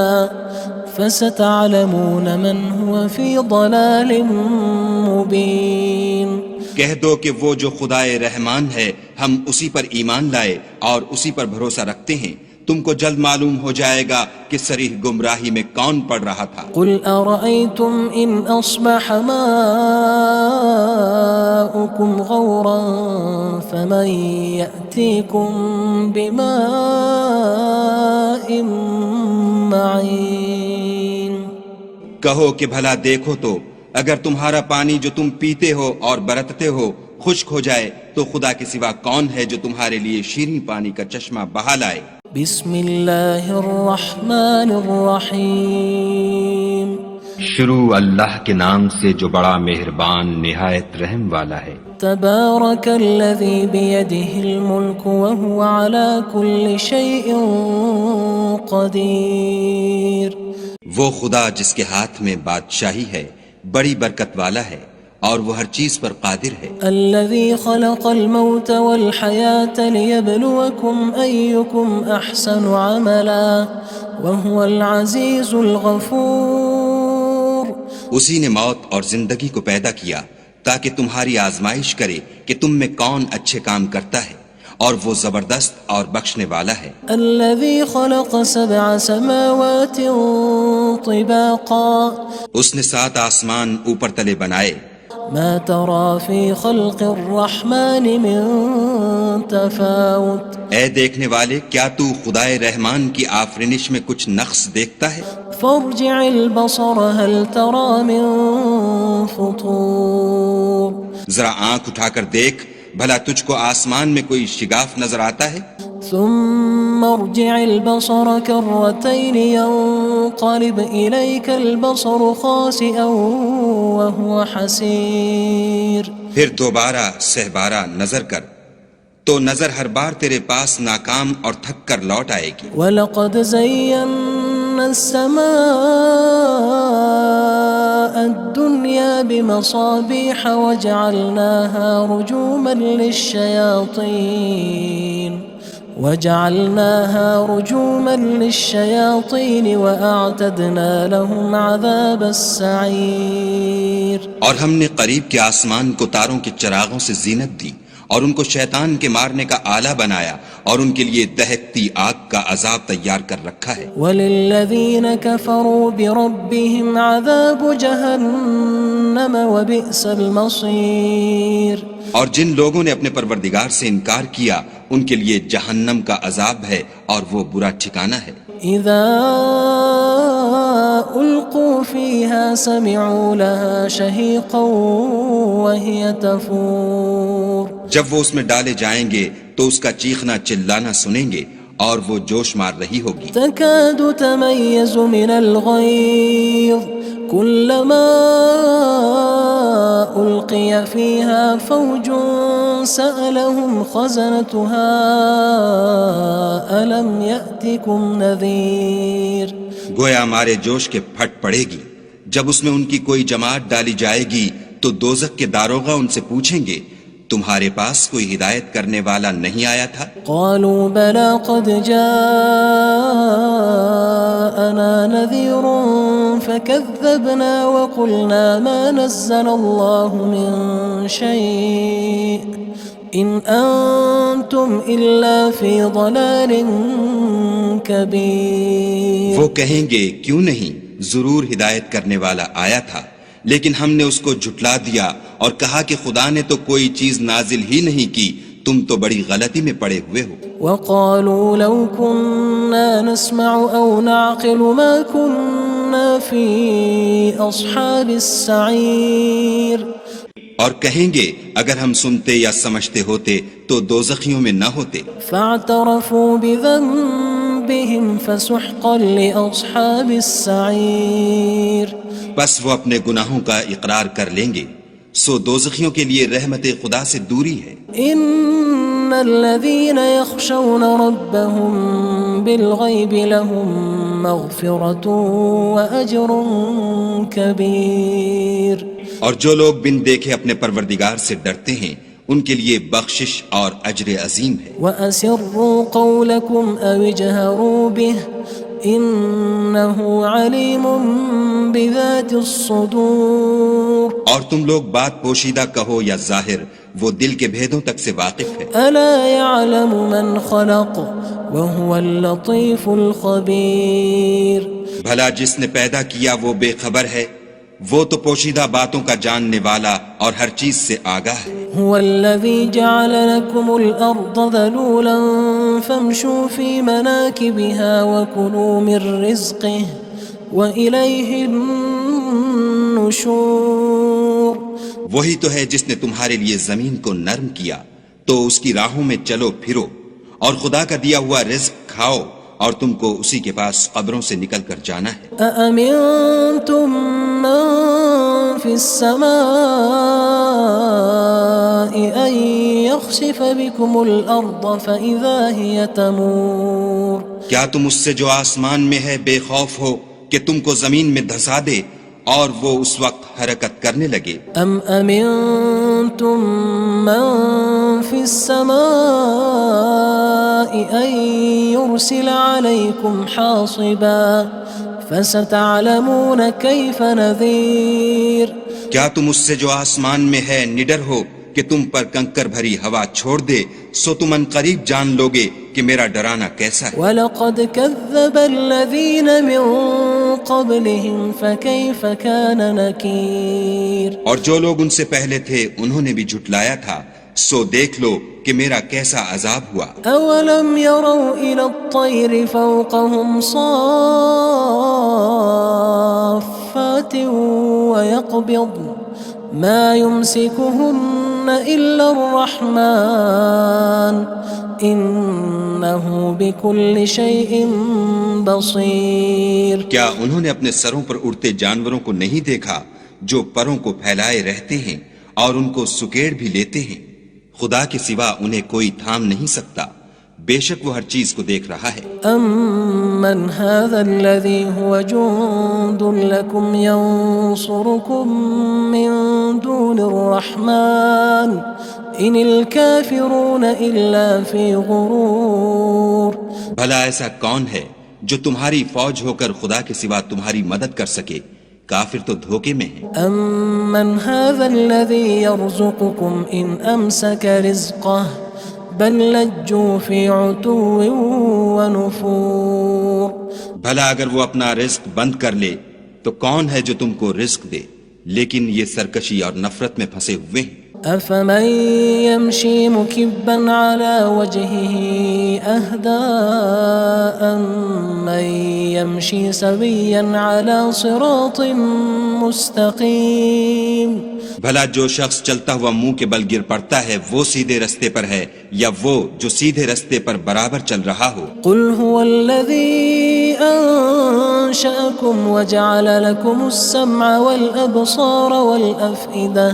فَسَتَعْلَمُونَ مَنْ هُوَ فِي ضَلَالٍ مُّبِينٍ کہہ دو کہ وہ جو خدائے رحمان ہے ہم اسی پر ایمان لائے اور اسی پر بھروسہ رکھتے ہیں، تم کو جلد معلوم ہو جائے گا کہ صریح گمراہی میں کون پڑ رہا تھا۔ قُلْ أَرَأَيْتُمْ إِنْ أَصْبَحَ مَاؤُكُمْ غَوْرًا فَمَن يَأْتِيكُم بِمَاءٍ معين کہو کہ بھلا دیکھو تو اگر تمہارا پانی جو تم پیتے ہو اور برتتے ہو خشک ہو جائے تو خدا کے سوا کون ہے جو تمہارے لیے شیریں پانی کا چشمہ بہا لائے؟ بسم اللہ الرحمن الرحیم شروع اللہ کے نام سے جو بڑا مہربان نہایت رحم والا ہے۔ تبارک الذی بیدہ الملک وہو علی کل شیء قدیر، وہ خدا جس کے ہاتھ میں بادشاہی ہے بڑی برکت والا ہے اور وہ ہر چیز پر قادر ہے۔ الذي خلق الموت والحياة ليبلوكم أيكم أحسن عملا وهو العزيز الغفور، اسی نے موت اور زندگی کو پیدا کیا تاکہ تمہاری آزمائش کرے کہ تم میں کون اچھے کام کرتا ہے، اور وہ زبردست اور بخشنے والا ہے۔ الذي خلق 7 سماوات طباقا، اس نے 7 آسمان اوپر تلے بنائے، ما ترى في خلق الرحمن من تفاوت، اے دیکھنے والے کیا تو خدائے رحمان کی آفرینش میں کچھ نقص دیکھتا ہے؟ فارجع البصر هل ترى من فطور، ذرا آنکھ اٹھا کر دیکھ بھلا تجھ کو آسمان میں کوئی شگاف نظر آتا ہے؟ ثم ارجع البصر كرتين ينقلب إليك البصر خاسئا وهو حسير، پھر دوبارہ سہبارہ نظر کر تو نظر ہر بار تیرے پاس ناکام اور تھک کر لوٹ آئے گی۔ وَلَقَدْ زَيَّنَّا السَّمَاءَ الدُّنْيَا بِمَصَابِيحَ وَجَعَلْنَاهَا رُجُومًا لِلشَّيَاطِينِ وَأَعْتَدْنَا لَهُمْ عَذَابَ السَّعِيرِ، اور ہم نے قریب کے آسمان کو تاروں کے چراغوں سے زینت دی اور ان کو شیطان کے مارنے کا آلہ بنایا اور ان کے لیے دہکتی آگ کا عذاب تیار کر رکھا ہے۔ وَلِلَّذِينَ كَفَرُوا بِرَبِّهِمْ عَذَابُ جَهَنَّمَ وَبِئْسَ الْمَصِيرُ، اور جن لوگوں نے اپنے پروردگار سے انکار کیا ان کے لیے جہنم کا عذاب ہے اور وہ برا ٹھکانہ ہے۔ اذا القوا فيها سمعوا لها شهيقا وهي تفور، جب وہ اس میں ڈالے جائیں گے تو اس کا چیخنا چلانا سنیں گے اور وہ جوش مار رہی ہوگی۔ تكاد تميز من الغيظ كلما ألقي فيها فوج سألهم خزنتها ألم يأتكم نذير، گویا مارے جوش کے پھٹ پڑے گی جب اس میں ان کی کوئی جماعت ڈالی جائے گی تو دوزخ کے داروغہ ان سے پوچھیں گے تمہارے پاس کوئی ہدایت کرنے والا نہیں آیا تھا؟ قالوا بلى قد جاءنا نذير فكذبنا وقلنا ما نزل الله من شيء إن أنتم إلا في ضلال كبير، وہ کہیں گے کیوں نہیں، ضرور ہدایت کرنے والا آیا تھا لیکن ہم نے اس کو جھٹلا دیا اور کہا کہ خدا نے تو کوئی چیز نازل ہی نہیں کی، تم تو بڑی غلطی میں پڑے ہوئے ہو۔ وقالوا لو كنا نسمع أو نعقل ما كنا في أصحاب السعير، اور کہیں گے اگر ہم سنتے یا سمجھتے ہوتے تو دوزخیوں میں نہ ہوتے۔ فاعترفوا بذنبهم فسحقا لأصحاب السعير، بس وہ اپنے گناہوں کا اقرار کر لیں گے، سو دوزخیوں کے لیے رحمت خدا سے دوری ہے۔ ان الذين يخشون ربهم بالغيب لهم مغفرة وأجر كبير، اور جو لوگ بن دیکھے اپنے پروردگار سے ڈرتے ہیں ان کے لیے بخشش اور اجر عظیم ہے۔ وأسروا قولكم أو اجهروا به إنه عليم بذات الصدور، اور تم لوگ بات پوشیدہ کہو یا ظاہر، وہ دل کے بھیدوں تک سے واقف ہے۔ ألا يعلم من خلق وهو اللطيف الخبير، بھلا جس نے پیدا کیا وہ بے خبر ہے، وہ تو پوشیدہ باتوں کا جاننے والا اور ہر چیز سے آگاہ ہے۔ هو الذي جعل لكم الأرض ذلولا فامشوا في مناكبها وكلوا من رزقه وإليه النشور. وہی تو ہے جس نے تمہارے لیے زمین کو نرم کیا تو اس کی راہوں میں چلو پھرو اور خدا کا دیا ہوا رزق کھاؤ اور تم کو اسی کے پاس قبروں سے نکل کر جانا ہے. أأمنتم من في السماء أن يخسف بكم الأرض فإذا هي تمور. کیا تم اس سے جو آسمان میں ہے بے خوف ہو کہ تم کو زمین میں دھسا دے اور وہ اس وقت حرکت کرنے لگے؟ ام امنتم من في السماء ان يرسل عليكم حاصبا فستعلمون كيف نذير. کیا تم اس سے جو آسمان میں ہے نڈر ہو کہ تم پر کنکر بھری ہوا چھوڑ دے سو تم ان قریب جان لوگے کہ میرا ڈرانا کیسا ہے. وَلَقَدْ كَذَّبَ الَّذِينَ مِن قَبْلِهِمْ فَكَيْفَ كَانَ نَكِيرٌ. اور جو لوگ ان سے پہلے تھے انہوں نے بھی جھٹلایا تھا سو دیکھ لو کہ میرا کیسا عذاب ہوا. أَوَلَمْ يَرَوْا إِلَى الطَّيْرِ فَوْقَهُمْ صَافَّاتٍ وَيَقْبِضْنَ مَا يُمْسِكُهُنَّ إِلَّا الرَّحْمَنُ إِنَّهُ بِكُلِّ شَيْءٍ بَصِيرٌ. کیا انہوں نے اپنے سروں پر اڑتے جانوروں کو نہیں دیکھا جو پروں کو پھیلائے رہتے ہیں اور ان کو سکیڑ بھی لیتے ہیں؟ خدا کے سوا انہیں کوئی تھام نہیں سکتا، بے شک وہ ہر چیز کو دیکھ رہا ہے. أَمَّنْ هَذَا الَّذِي هُوَ جُندٌ لَكُمْ يَنصُرُكُم مِّن دُونِ الرَّحْمَنِ إِنِ الْكَافِرُونَ إِلَّا فِي غُرُورٍ. بھلا ایسا کون ہے جو تمہاری فوج ہو کر خدا کے سوا تمہاری مدد کر سکے؟ کافر تو دھوکے میں ہیں. أَمَّنْ هَذَا الَّذِي يَرْزُقُكُمْ إِنْ أَمْسَكَ رِزْقَهُ بَلْ لَجُّوا فِي عُتُوٍّ وَنُفُورٍ. بھلا اگر وہ اپنا رزق بند کر لے تو کون ہے جو تم کو رزق دے؟ لیکن یہ سرکشی اور نفرت میں پھنسے ہوئے ہیں. أَفَمَن يَمْشِي مُكِبًّا عَلَى وَجْهِهِ أَهْدَىٰ أَمَّن يَمْشِي سَوِيًّا عَلَى صِرَاطٍ مُّسْتَقِيمٍ. بھلا جو شخص چلتا ہوا منہ کے بل گر پڑتا ہے وہ سیدھے رستے پر ہے یا وہ جو سیدھے رستے پر برابر چل رہا ہو؟ قُلْ هُوَ الَّذِي أَنشَأَكُمْ وَجَعَلَ لَكُمُ السَّمْعَ وَالْأَبْصَارَ وَالْأَفْئِدَةَ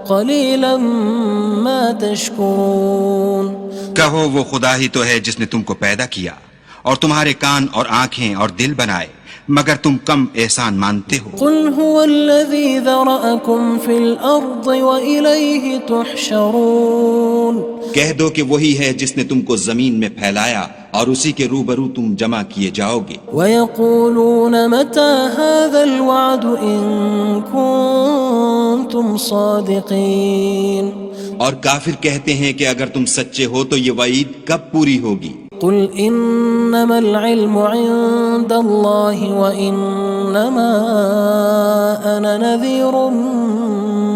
قَلِيلًا مَا تَشْكُرُونَ. کہو وہ خدا ہی تو ہے جس نے تم کو پیدا کیا اور تمہارے کان اور آنکھیں اور دل بنائے، مگر تم کم احسان مانتے ہو. قُلْ هُوَ الَّذِي ذَرَأَكُمْ فِي الْأَرْضِ وَإِلَيْهِ تُحْشَرُونَ. کہہ دو کہ وہی ہے جس نے تم کو زمین میں پھیلایا اور اسی کے روبرو تم جمع کیے جاؤ گے. وَيَقُولُونَ مَتَى هَذَا الْوَعْدُ إِن كُنتُمْ صَادِقِينَ. اور کافر کہتے ہیں کہ اگر تم سچے ہو تو یہ وعید کب پوری ہوگی؟ قُلْ إِنَّمَا الْعِلْمُ عِندَ اللَّهِ وَإِنَّمَا أَنَا نَذِيرٌ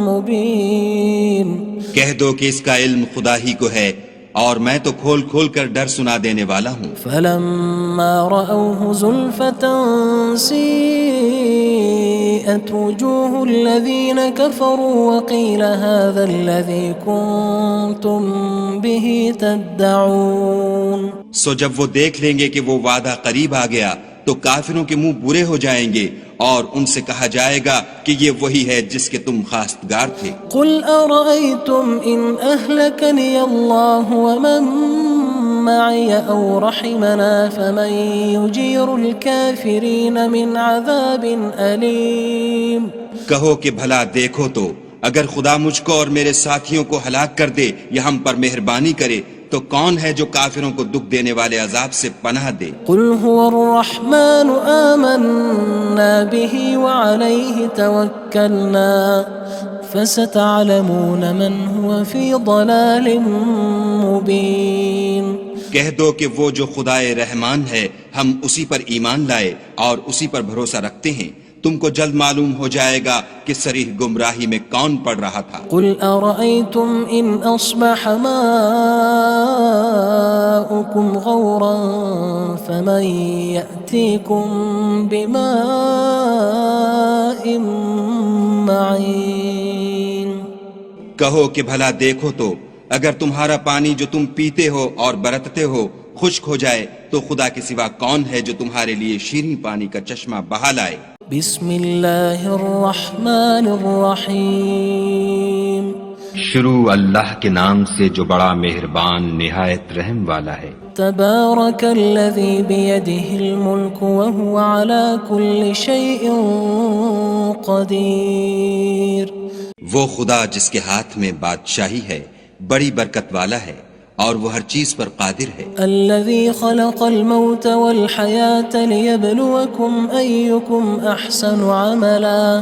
مُّبِينٌ. کہہ دو کہ اس کا علم خدا ہی کو ہے اور میں تو کھول کھول کر ڈر سنا دینے والا ہوں. فَلَمَّا رَأَوْهُ زُلْفَةً سِيئَتْ وُجُوهُ الَّذِينَ كَفَرُوا وَقِيلَ هَذَا الَّذِي كُنتُم بِهِ تَدَّعُونَ. سو جب وہ دیکھ لیں گے کہ وہ وعدہ قریب آ گیا تو کافروں کے منہ برے ہو جائیں گے اور ان سے کہا جائے گا کہ یہ وہی ہے جس کے تم خواستگار تھے. قُلْ أَرَأَيْتُمْ إِنْ أَهْلَكَنِيَ اللَّهُ وَمَن مَّعِيَ أَوْ رَحِمَنَا فَمَن يُجِيرُ الْكَافِرِينَ مِنْ عَذَابٍ أَلِيمٍ. کہو کہ بھلا دیکھو تو اگر خدا مجھ کو اور میرے ساتھیوں کو ہلاک کر دے یا ہم پر مہربانی کرے تو کون ہے جو کافروں کو دکھ دینے والے عذاب سے پناہ دے؟ قُلْ هُوَ الرَّحْمَنُ آمَنَّا بِهِ وَعَلَيْهِ تَوَكَّلْنَا فَسَتَعْلَمُونَ مَنْ هُوَ فِي ضَلَالٍ مُّبِينٍ. کہہ دو کہ وہ جو خدائے رحمان ہے ہم اسی پر ایمان لائے اور اسی پر بھروسہ رکھتے ہیں، تم کو جلد معلوم ہو جائے گا کہ صریح گمراہی میں کون پڑ رہا تھا۔ قل أرأيتم إن أصبح ماؤكم غورا فمن يأتيكم بماء معين۔ کہو کہ بھلا دیکھو تو اگر تمہارا پانی جو تم پیتے ہو اور برتتے ہو خشک ہو جائے تو خدا کے سوا کون ہے جو تمہارے لیے شیریں پانی کا چشمہ بہا لائے۔ بسم اللہ الرحمن الرحیم۔ شروع اللہ کے نام سے جو بڑا مہربان نہایت رحم والا ہے۔ تبارک الذی بیدہ الملک وہو علی کل شیء قدیر۔ وہ خدا جس کے ہاتھ میں بادشاہی ہے بڑی برکت والا ہے اور وہ ہر چیز پر قادر ہے۔ الذي خلق الموت والحياة ليبلوكم أيكم أحسن عملا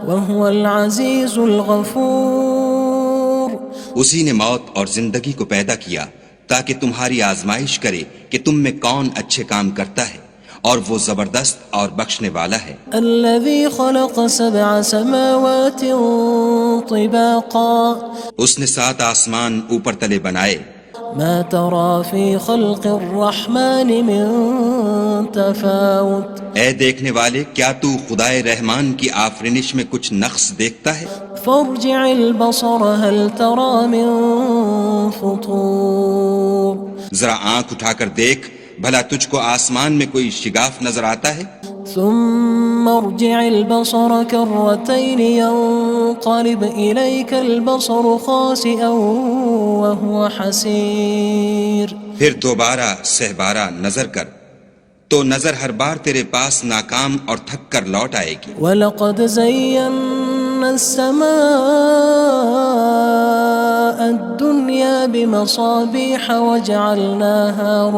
وهو العزيز الغفور۔ اسی نے موت اور زندگی کو پیدا کیا تاکہ تمہاری آزمائش کرے کہ تم میں کون اچھے کام کرتا ہے اور وہ زبردست اور بخشنے والا ہے۔ الذي خلق 7 سماوات طباقا۔ اس نے 7 آسمان اوپر تلے بنائے۔ ما ترى في خلق الرحمن من تفاوت۔ اے دیکھنے والے کیا تو خدائے رحمان کی آفرینش میں کچھ نقص دیکھتا ہے؟ فارجع البصر هل ترى من فطور۔ ذرا آنکھ اٹھا کر دیکھ بھلا تجھ کو آسمان میں کوئی شگاف نظر آتا ہے؟ ثم ارجع البصر كرتين ينقلب إليك البصر خاسئا وهو حسير۔ پھر دوبارہ سہبارہ نظر کر تو نظر ہر بار تیرے پاس ناکام اور تھک کر لوٹ آئے گی۔ وَلَقَدْ زَيَّنَّا السَّمَاءَ الدُّنْيَا بِمَصَابِيحَ وَجَعَلْنَاهَا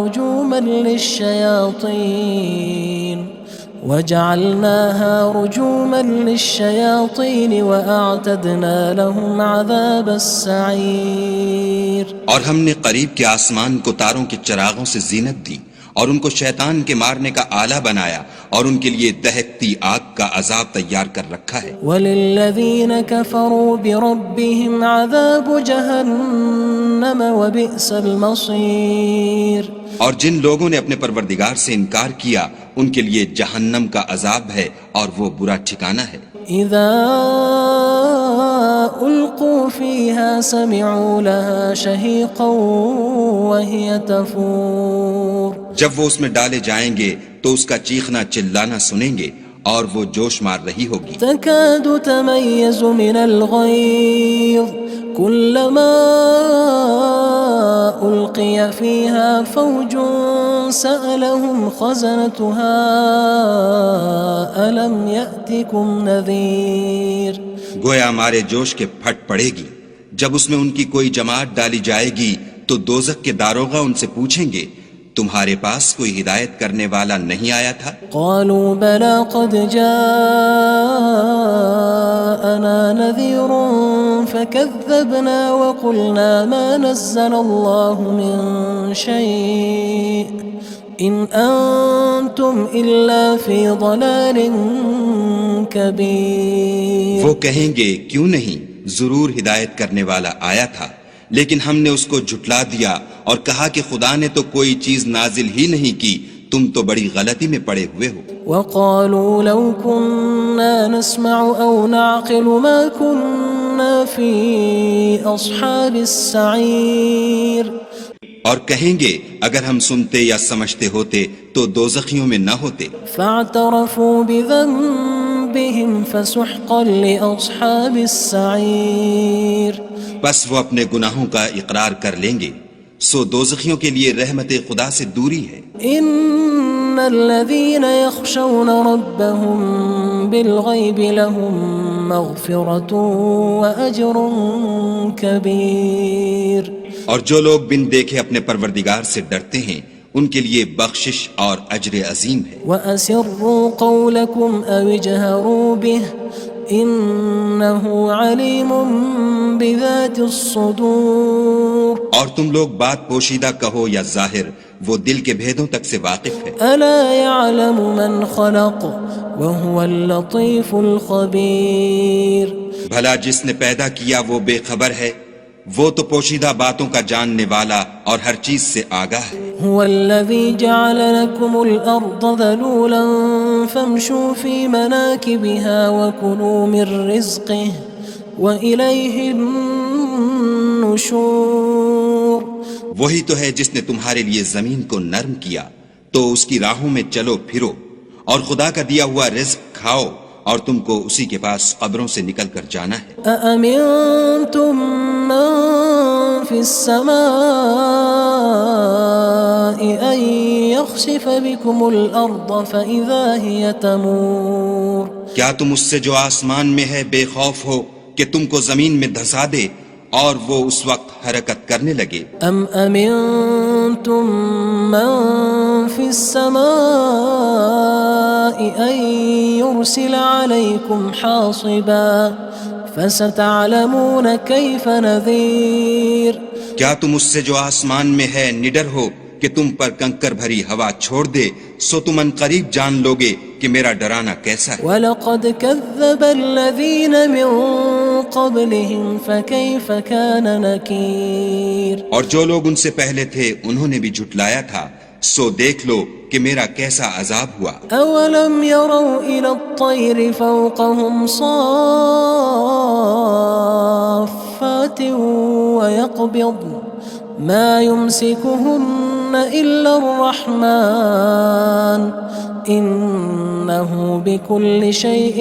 رُجُومًا لِلشَّيَاطِينِ وَأَعْتَدْنَا لَهُمْ عَذَابَ السَّعِيرِ۔ اور ہم نے قریب کے آسمان کو تاروں کے چراغوں سے زینت دی اور ان کو شیطان کے مارنے کا آلہ بنایا اور ان کے لیے دہکتی آگ کا عذاب تیار کر رکھا ہے۔ وَلِلَّذِينَ كَفَرُوا بِرَبِّهِمْ عَذَابُ جَهَنَّمَ وَبِئْسَ الْمَصِيرُ۔ اور جن لوگوں نے اپنے پروردگار سے انکار کیا ان کے لیے جہنم کا عذاب ہے اور وہ برا ٹھکانہ ہے۔ اذا القوا فيها سمعوا لها شهيقا وهي تفور۔ جب وہ اس میں ڈالے جائیں گے تو اس کا چیخنا چلانا سنیں گے اور وہ جوش مار رہی ہوگی۔ تكاد تميز من الغيظ كلما ألقي فيها فوج سألهم خزنتها ألم يأتكم نذير۔ گویا ہمارے جوش کے پھٹ پڑے گی جب اس میں ان کی کوئی جماعت ڈالی جائے گی تو دوزخ کے داروغہ ان سے پوچھیں گے تمہارے پاس کوئی ہدایت کرنے والا نہیں آیا تھا؟ قالوا بلى قد جاءنا نذير فكذبنا وقلنا ما نزل الله من شيء إن أنتم إلا في ضلال كبير۔ وہ کہیں گے کیوں نہیں، ضرور ہدایت کرنے والا آیا تھا لیکن ہم نے اس کو جھٹلا دیا اور کہا کہ خدا نے تو کوئی چیز نازل ہی نہیں کی، تم تو بڑی غلطی میں پڑے ہوئے ہو۔ وقالوا لو كنا نسمع أو نعقل ما كنا في أصحاب السعير۔ اور کہیں گے اگر ہم سنتے یا سمجھتے ہوتے تو دوزخیوں میں نہ ہوتے۔ فاعترفوا بذنبهم فسحقا لأصحاب السعير۔ بس وہ اپنے گناہوں کا اقرار کر لیں گے، سو دوزخیوں کے لیے رحمت خدا سے دوری ہے۔ ان الذين يخشون ربهم بالغيب لهم مغفرة وأجر كبير۔ اور جو لوگ بن دیکھے اپنے پروردگار سے ڈرتے ہیں ان کے لیے بخشش اور اجر عظیم ہے۔ وأسروا قولكم أو اجهروا به إنه عليم بذات الصدور اور تم لوگ بات پوشیدہ کہو یا ظاہر، وہ دل کے بھیدوں تک سے واقف ہے۔ ألا يعلم من خلق وهو اللطيف الخبير بھلا جس نے پیدا کیا وہ بے خبر ہے، وہ تو پوشیدہ باتوں کا جاننے والا اور ہر چیز سے آگاہ ہے۔ هو الذي جعل لكم الأرض ذلولا فامشوا في مناكبها وكلوا من رزقه وإليه النشور وہی تو ہے جس نے تمہارے لیے زمین کو نرم کیا تو اس کی راہوں میں چلو پھرو، اور خدا کا دیا ہوا رزق کھاؤ، اور تم کو اسی کے پاس قبروں سے نکل کر جانا ہے۔ أأمنتم من في السماء أن يخسف بكم الأرض فإذا هي تمور کیا تم اس سے جو آسمان میں ہے بے خوف ہو کہ تم کو زمین میں دھسا دے اور وہ اس وقت حرکت کرنے لگے؟ أم أمنتم من في السماء أن يرسل عليكم حاصبا فستعلمون كيف نذير کیا تم اس سے جو آسمان میں ہے نڈر ہو کہ تم پر کنکر بھری ہوا چھوڑ دے، سو تم ان قریب جان لوگے کہ میرا ڈرانا کیسا ہے۔ وَلَقَدْ كَذَّبَ الَّذِينَ مِن قَبْلِهِمْ فَكَيْفَ كَانَ نَكِيرٌ اور جو لوگ ان سے پہلے تھے انہوں نے بھی جھٹلایا تھا، سو دیکھ لو کہ میرا کیسا عذاب ہوا۔ أَوَلَمْ يَرَوْا إِلَى الطَّيْرِ فَوْقَهُمْ صَافَّاتٍ وَيَقْبِضْنَ مَا يُمْسِكُهُنَّ إِلَّا الرَّحْمَنُ إِنَّهُ بِكُلِّ شَيْءٍ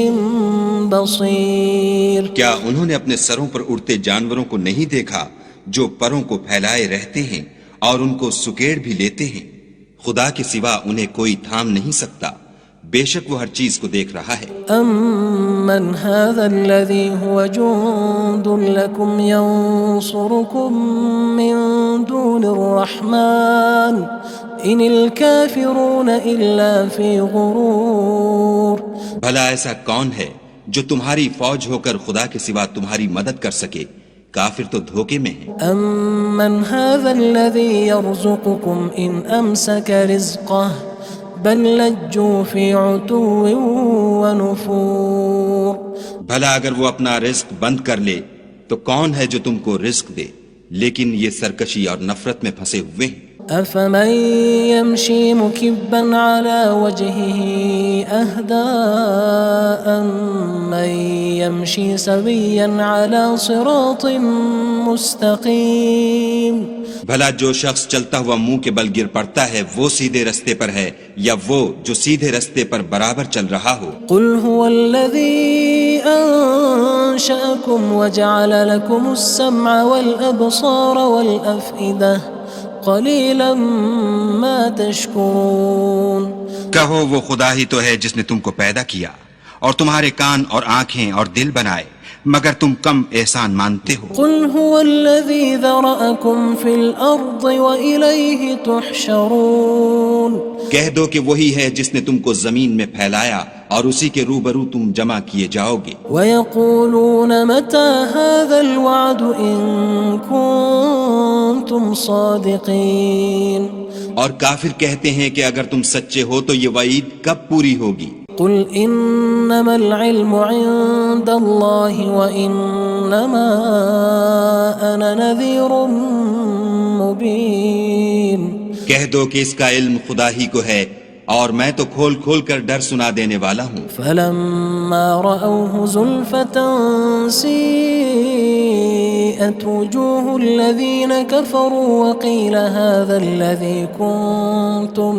بَصِيرٌ کیا انہوں نے اپنے سروں پر اڑتے جانوروں کو نہیں دیکھا جو پروں کو پھیلائے رہتے ہیں اور ان کو سکیڑ بھی لیتے ہیں؟ خدا کے سوا انہیں کوئی تھام نہیں سکتا، بے شک وہ ہر چیز کو دیکھ رہا ہے۔ أَمَّنْ هَذَا الَّذِي هُوَ جُندٌ لَكُمْ يَنصُرُكُم مِّن دُونِ الرَّحْمَنِ إِنِ الْكَافِرُونَ إِلَّا فِي غُرُورٍ بھلا ایسا کون ہے جو تمہاری فوج ہو کر خدا کے سوا تمہاری مدد کر سکے؟ کافر تو دھوکے میں ہیں۔ أَمَّنْ هَذَا الَّذِي يَرْزُقُكُمْ إِنْ أَمْسَكَ رِزْقَهُ بَلْ لَجُّوا فِي عُتُوٍّ وَنُفُورٍ بھلا اگر وہ اپنا رزق بند کر لے تو کون ہے جو تم کو رزق دے؟ لیکن یہ سرکشی اور نفرت میں پھنسے ہوئے ہیں۔ أَفَمَن يَمْشِي مُكِبًّا عَلَى وَجْهِهِ أَهْدَىٰ أَمَّن يَمْشِي سَوِيًّا عَلَى صِرَاطٍ مُّسْتَقِيمٍ بھلا جو شخص چلتا ہوا منہ کے بل گر پڑتا ہے وہ سیدھے رستے پر ہے یا وہ جو سیدھے رستے پر برابر چل رہا ہو؟ قُلْ هُوَ الَّذِي أَنشَأَكُمْ وَجَعَلَ لَكُمُ السَّمْعَ وَالْأَبْصَارَ وَالْأَفْئِدَةَ قَلِيلًا مَا تَشْكُرُونَ کہو وہ خدا ہی تو ہے جس نے تم کو پیدا کیا اور تمہارے کان اور آنکھیں اور دل بنائے، مگر تم کم احسان مانتے ہو۔ قُلْ هُوَ الَّذِي ذَرَأَكُمْ فِي الْأَرْضِ وَإِلَيْهِ تُحْشَرُونَ کہہ دو کہ وہی ہے جس نے تم کو زمین میں پھیلایا اور اسی کے روبرو تم جمع کیے جاؤ گے۔ وَيَقُولُونَ مَتَى هَذَا الْوَعْدُ إِن كُنتُمْ صَادِقِينَ اور کافر کہتے ہیں کہ اگر تم سچے ہو تو یہ وعید کب پوری ہوگی؟ قُلْ إِنَّمَا الْعِلْمُ عِندَ اللَّهِ وَإِنَّمَا أَنَا نَذِيرٌ مُّبِينٌ کہہ دو کہ اس کا علم خدا ہی کو ہے اور میں تو کھول کھول کر ڈر سنا دینے والا ہوں۔ فَلَمَّا رَأَوْهُ زُلْفَةً سِيئَتْ وُجُوهُ الَّذِينَ كَفَرُوا وَقِيلَ هَذَا الَّذِي كُنتُم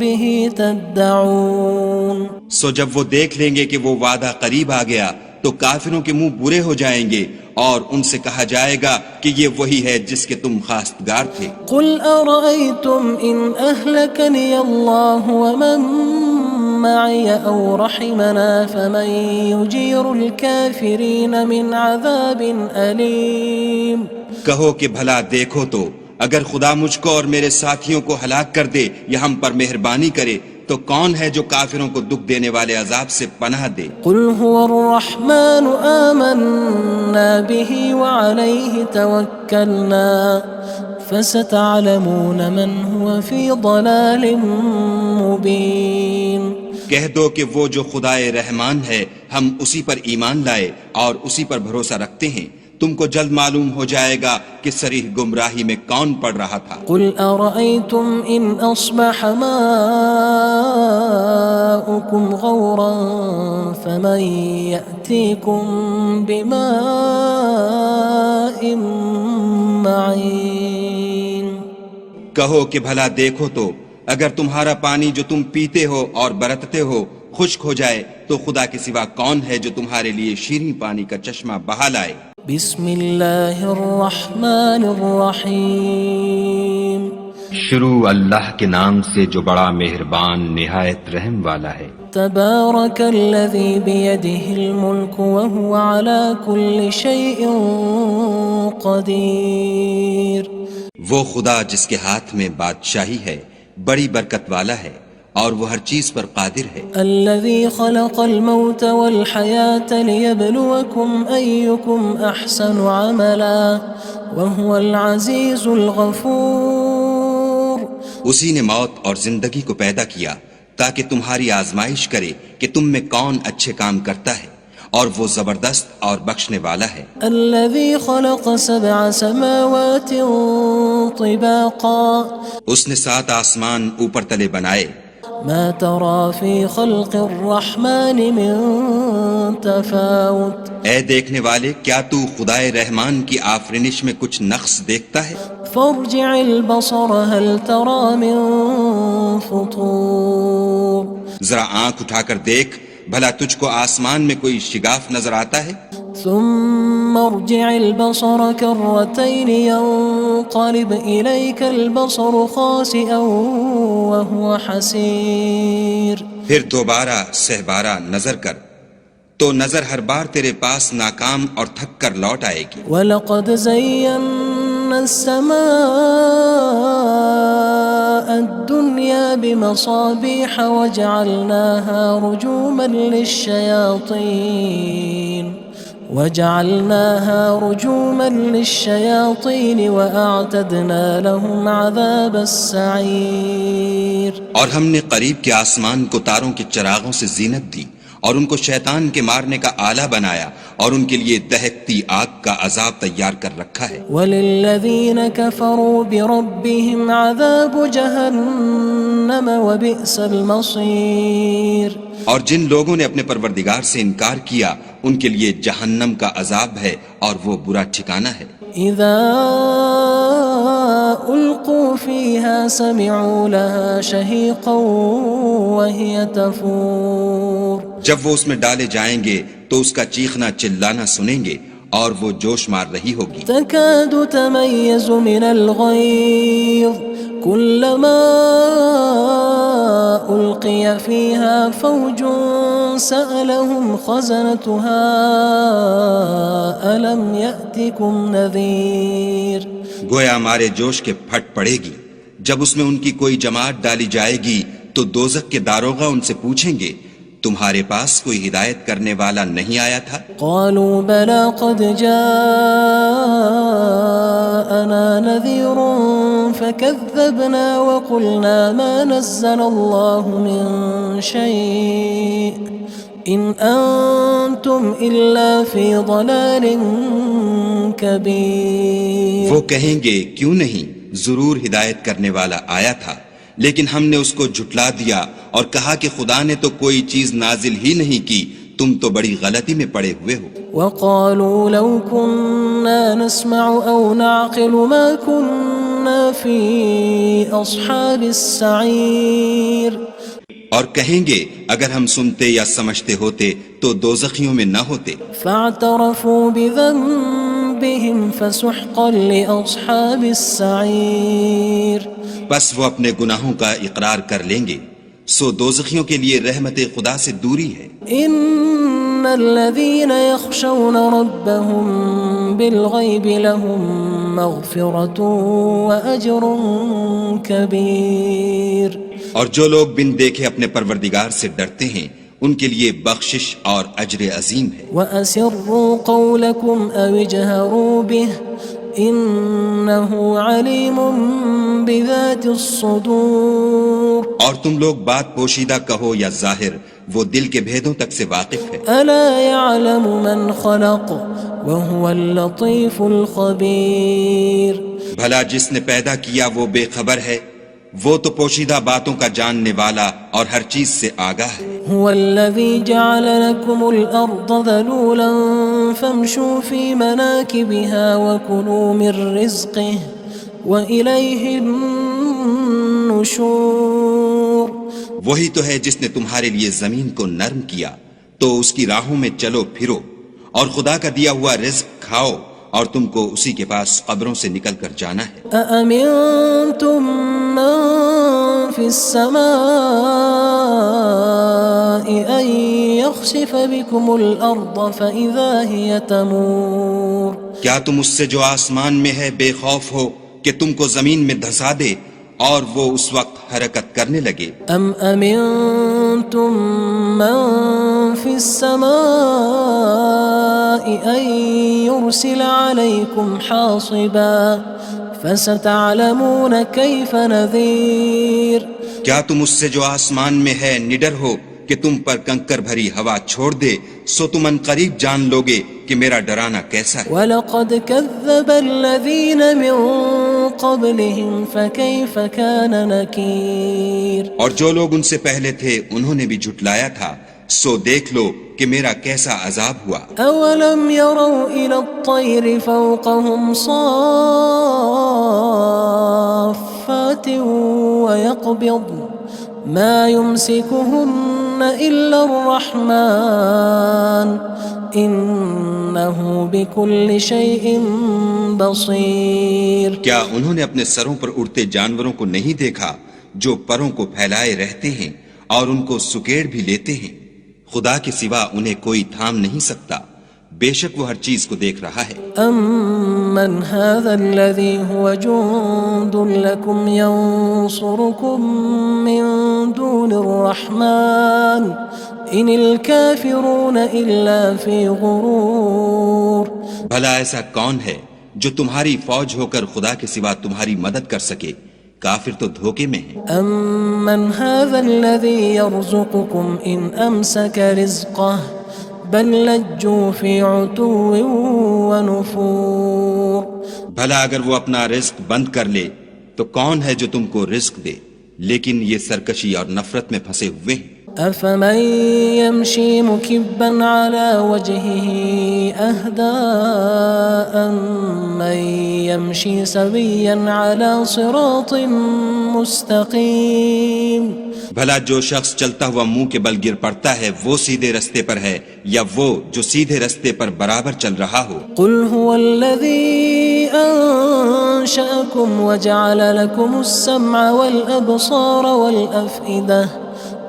بِهِ تَدَّعُونَ سو جب وہ دیکھ لیں گے کہ وہ وعدہ قریب آ گیا تو کافروں کے منہ برے ہو جائیں گے اور ان سے کہا جائے گا کہ یہ وہی ہے جس کے تم خواستگار تھے۔ قُلْ أَرَأَيْتُمْ إِنْ أَهْلَكَنِيَ اللَّهُ وَمَن مَّعِيَ أَوْ رَحِمَنَا فَمَن يُجِيرُ الْكَافِرِينَ مِنْ عَذَابٍ أَلِيمٍ کہو کہ بھلا دیکھو تو اگر خدا مجھ کو اور میرے ساتھیوں کو ہلاک کر دے یا ہم پر مہربانی کرے تو کون ہے جو کافروں کو دکھ دینے والے عذاب سے پناہ دے؟ قل هو الرحمن آمنا به وعليه توكلنا فستعلمون من هو في ضلال مبين. کہہ دو کہ وہ جو خدائے رحمان ہے ہم اسی پر ایمان لائے اور اسی پر بھروسہ رکھتے ہیں، تم کو جلد معلوم ہو جائے گا کہ صریح گمراہی میں کون پڑ رہا تھا. قل أرأيتم إن أصبح ماؤكم غورا فمن يأتيكم بماء معين. کہو کہ بھلا دیکھو تو اگر تمہارا پانی جو تم پیتے ہو اور برتتے ہو خشک ہو جائے تو خدا کے سوا کون ہے جو تمہارے لیے شیریں پانی کا چشمہ بہا لائے. بسم اللہ الرحمن الرحیم. شروع اللہ کے نام سے جو بڑا مہربان نہایت رحم والا ہے. تبارک الذی بیدہ الملک وہو علی کل شیء قدیر. وہ خدا جس کے ہاتھ میں بادشاہی ہے بڑی برکت والا ہے اور وہ ہر چیز پر قادر ہے. الذي خلق الموت والحياة ليبلوكم أيكم أحسن عملا وهو العزيز الغفور. اسی نے موت اور زندگی کو پیدا کیا تاکہ تمہاری آزمائش کرے کہ تم میں کون اچھے کام کرتا ہے اور وہ زبردست اور بخشنے والا ہے. الذي خلق 7 سماوات طباقا. اس نے 7 آسمان اوپر تلے بنائے. ما ترى في خلق الرحمن من تفاوت. اے دیکھنے والے کیا تو خدائے رحمان کی آفرینش میں کچھ نقص دیکھتا ہے؟ فارجع البصر هل ترى من فطور. ذرا آنکھ اٹھا کر دیکھ بھلا تجھ کو آسمان میں کوئی شگاف نظر آتا ہے؟ ثم ارجع البصر كرتين ينقلب إليك البصر خاسئا وهو حسير. پھر دوبارہ سہبارہ نظر کر تو نظر ہر بار تیرے پاس ناکام اور تھک کر لوٹ آئے گی. وَلَقَدْ زَيَّنَّا السَّمَاءَ الدُّنْيَا بِمَصَابِيحَ وَجَعَلْنَاهَا رُجُومًا لِلشَّيَاطِينِ وَأَعْتَدْنَا لَهُمْ عَذَابَ السَّعِيرِ. اور ہم نے قریب کے آسمان کو تاروں کے چراغوں سے زینت دی اور ان کو شیطان کے مارنے کا آلہ بنایا اور ان کے لیے دہکتی آگ کا عذاب تیار کر رکھا ہے. وَلِلَّذِينَ كَفَرُوا بِرَبِّهِمْ عَذَابُ جَهَنَّمَ وَبِئْسَ الْمَصِيرُ. اور جن لوگوں نے اپنے پروردگار سے انکار کیا ان کے لیے جہنم کا عذاب ہے اور وہ برا ٹھکانہ ہے. اذا القوا فيها سمعوا لها شهيقا وهي تفور. جب وہ اس میں ڈالے جائیں گے تو اس کا چیخنا چلانا سنیں گے اور وہ جوش مار رہی ہوگی. تكاد تميز من الغيظ كلما ألقي فيها فوج سألهم خزنتها ألم يأتكم نذير. گویا مارے جوش کے پھٹ پڑے گی. جب اس میں ان کی کوئی جماعت ڈالی جائے گی تو دوزخ کے داروغہ ان سے پوچھیں گے تمہارے پاس کوئی ہدایت کرنے والا نہیں آیا تھا؟ قالوا بلى قد جاءنا نذير فكذبنا وقلنا ما نزل الله من شيء إن أنتم إلا في ضلال كبير. وہ کہیں گے کیوں نہیں، ضرور ہدایت کرنے والا آیا تھا لیکن ہم نے اس کو جھٹلا دیا اور کہا کہ خدا نے تو کوئی چیز نازل ہی نہیں کی، تم تو بڑی غلطی میں پڑے ہوئے ہو. وقالوا لو كنا نسمع أو نعقل ما كنا في أصحاب السعير. اور کہیں گے اگر ہم سنتے یا سمجھتے ہوتے تو دوزخیوں میں نہ ہوتے. فاعترفوا بذنبهم فسحقا لأصحاب السعير. بس وہ اپنے گناہوں کا اقرار کر لیں گے، سو دوزخیوں کے لیے رحمت خدا سے دوری ہے. ان الذين يخشون ربهم بالغيب لهم مغفرة وأجر كبير. اور جو لوگ بن دیکھے اپنے پروردگار سے ڈرتے ہیں ان کے لیے بخشش اور اجر عظیم ہے. وَأَسِرُّوا قَوْلَكُمْ أَوِ اجْهَرُوا بِهِ إِنَّهُ عَلِيمٌ بِذَاتِ الصُّدُورِ. اور تم لوگ بات پوشیدہ کہو یا ظاہر، وہ دل کے بھیدوں تک سے واقف ہے. أَلَا يَعْلَمُ مَنْ خَلَقَ وَهُوَ اللَّطِيفُ الْخَبِيرُ. بھلا جس نے پیدا کیا وہ بے خبر ہے، وہ تو پوشیدہ باتوں کا جاننے والا اور ہر چیز سے آگاہ ہے. هو الذي جعل لكم الأرض ذلولا فامشوا في مناكبها وكلوا من رزقه وإليه النشور. وہی تو ہے جس نے تمہارے لیے زمین کو نرم کیا تو اس کی راہوں میں چلو پھرو اور خدا کا دیا ہوا رزق کھاؤ اور تم کو اسی کے پاس قبروں سے نکل کر جانا ہے. أأمنتم من في السماء أن يخسف بكم الأرض فإذا هي تمور. کیا تم اس سے جو آسمان میں ہے بے خوف ہو کہ تم کو زمین میں دھسا دے اور وہ اس وقت حرکت کرنے لگے؟ أم أمنتم من في السماء أن يرسل عليكم حاصبا فستعلمون كيف نذير. کیا تم اس سے جو آسمان میں ہے نڈر ہو کہ تم پر کنکر بھری ہوا چھوڑ دے، سو تم ان قریب جان لوگے کہ میرا ڈرانا کیسا ہے. وَلَقَدْ كَذَّبَ الَّذِينَ مِن قَبْلِهِمْ فَكَيْفَ كَانَ نَكِيرٌ. اور جو لوگ ان سے پہلے تھے انہوں نے بھی جھٹلایا تھا، سو دیکھ لو کہ میرا کیسا عذاب ہوا. أَوَلَمْ يَرَوْا إِلَى الطَّيْرِ فَوْقَهُمْ صَافَّاتٍ وَيَقْبِضْنَ مَا يُمْسِكُهُنَّ إِلَّا الرَّحْمَنُ إِنَّهُ بِكُلِّ شَيْءٍ بَصِيرٌ. کیا انہوں نے اپنے سروں پر اڑتے جانوروں کو نہیں دیکھا جو پروں کو پھیلائے رہتے ہیں اور ان کو سکیڑ بھی لیتے ہیں؟ خدا کے سوا انہیں کوئی تھام نہیں سکتا، بے شک وہ ہر چیز کو دیکھ رہا ہے. أَمَّنْ هَذَا الَّذِي هُوَ جُندٌ لَكُمْ يَنصُرُكُم مِّن دُونِ الرَّحْمَنِ إِنِ الْكَافِرُونَ إِلَّا فِي غُرُورٍ. بھلا ایسا کون ہے جو تمہاری فوج ہو کر خدا کے سوا تمہاری مدد کر سکے؟ کافر تو دھوکے میں ہیں. أَمَّنْ هَذَا الَّذِي يَرْزُقُكُمْ إِنْ أَمْسَكَ رِزْقَهُ بَلْ لَجُّوا فِي عُتُوٍّ وَنُفُورٍ. بھلا اگر وہ اپنا رزق بند کر لے تو کون ہے جو تم کو رزق دے؟ لیکن یہ سرکشی اور نفرت میں پھنسے ہوئے ہیں. أَفَمَن يَمْشِي مُكِبًّا عَلَى وَجْهِهِ أَهْدَىٰ أَمَّن يَمْشِي سَوِيًّا عَلَى صِرَاطٍ مُّسْتَقِيمٍ. بھلا جو شخص چلتا ہوا منہ کے بل گر پڑتا ہے وہ سیدھے رستے پر ہے یا وہ جو سیدھے رستے پر برابر چل رہا ہو؟ قُلْ هُوَ الَّذِي أَنشَأَكُمْ وَجَعَلَ لَكُمُ السَّمْعَ وَالْأَبْصَارَ وَالْأَفْئِدَةَ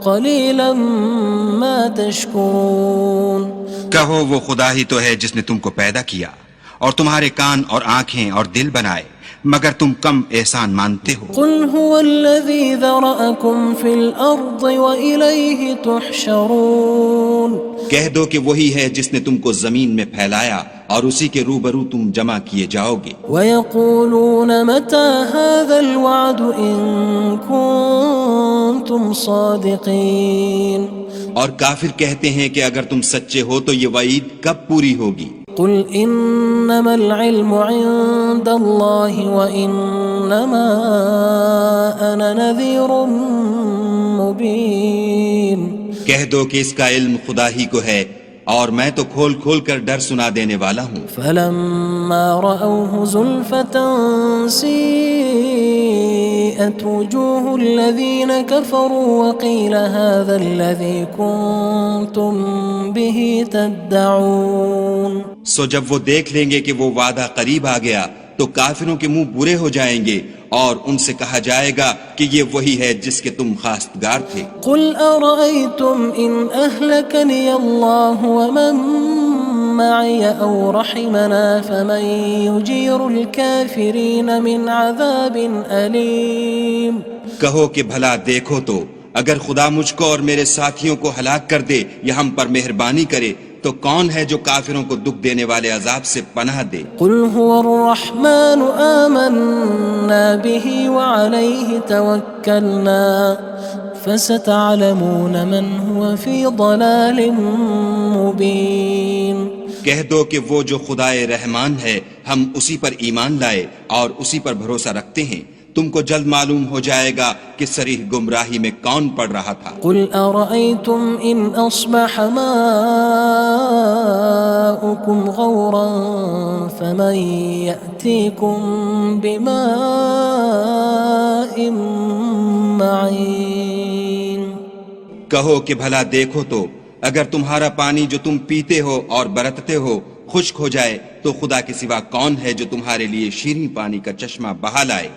قَلِيلًا مَا تَشْكُرُونَ. کہو وہ خدا ہی تو ہے جس نے تم کو پیدا کیا اور تمہارے کان اور آنکھیں اور دل بنائے، مگر تم کم احسان مانتے ہو. قُلْ هُوَ الَّذِي ذَرَأَكُمْ فِي الْأَرْضِ وَإِلَيْهِ تُحْشَرُونَ. کہہ دو کہ وہی ہے جس نے تم کو زمین میں پھیلایا اور اسی کے روبرو تم جمع کیے جاؤ گے. وَيَقُولُونَ مَتَى هَذَا الْوَعْدُ إِن كُنتُمْ صَادِقِينَ. اور کافر کہتے ہیں کہ اگر تم سچے ہو تو یہ وعید کب پوری ہوگی؟ قُلْ إِنَّمَا الْعِلْمُ عِندَ اللَّهِ وَإِنَّمَا أَنَا نَذِيرٌ مُّبِينٌ. کہہ دو کہ اس کا علم خدا ہی کو ہے اور میں تو کھول کھول کر ڈر سنا دینے والا ہوں. فَلَمَّا رَأَوْهُ زُلْفَةً سِيئَتْ وُجُوهُ الَّذِينَ كَفَرُوا وَقِيلَ هَذَا الَّذِي كُنتُم بِهِ تَدَّعُونَ. سو جب وہ دیکھ لیں گے کہ وہ وعدہ قریب آ گیا تو کافروں کے منہ برے ہو جائیں گے اور ان سے کہا جائے گا کہ یہ وہی ہے جس کے تم خواستگار تھے۔ قل أرأيتم إن أهلكني الله ومن معي أو رحمنا فمن يجير الكافرين من عذاب أليم۔ کہو کہ بھلا دیکھو تو اگر خدا مجھ کو اور میرے ساتھیوں کو ہلاک کر دے یا ہم پر مہربانی کرے تو کون ہے جو کافروں کو دکھ دینے والے عذاب سے پناہ دے؟ قل هو الرحمن آمنا به وعليه توكلنا فستعلمون من هو في ضلال مبين۔ کہہ دو کہ وہ جو خدائے رحمان ہے ہم اسی پر ایمان لائے اور اسی پر بھروسہ رکھتے ہیں، تم کو جلد معلوم ہو جائے گا کہ صریح گمراہی میں کون پڑ رہا تھا۔ قل أرأيتم إن أصبح ماؤكم غورا فمن يأتيكم بماء معين۔ کہو کہ بھلا دیکھو تو اگر تمہارا پانی جو تم پیتے ہو اور برتتے ہو خشک ہو جائے تو خدا کے سوا کون ہے جو تمہارے لیے شیریں پانی کا چشمہ بہا لائے؟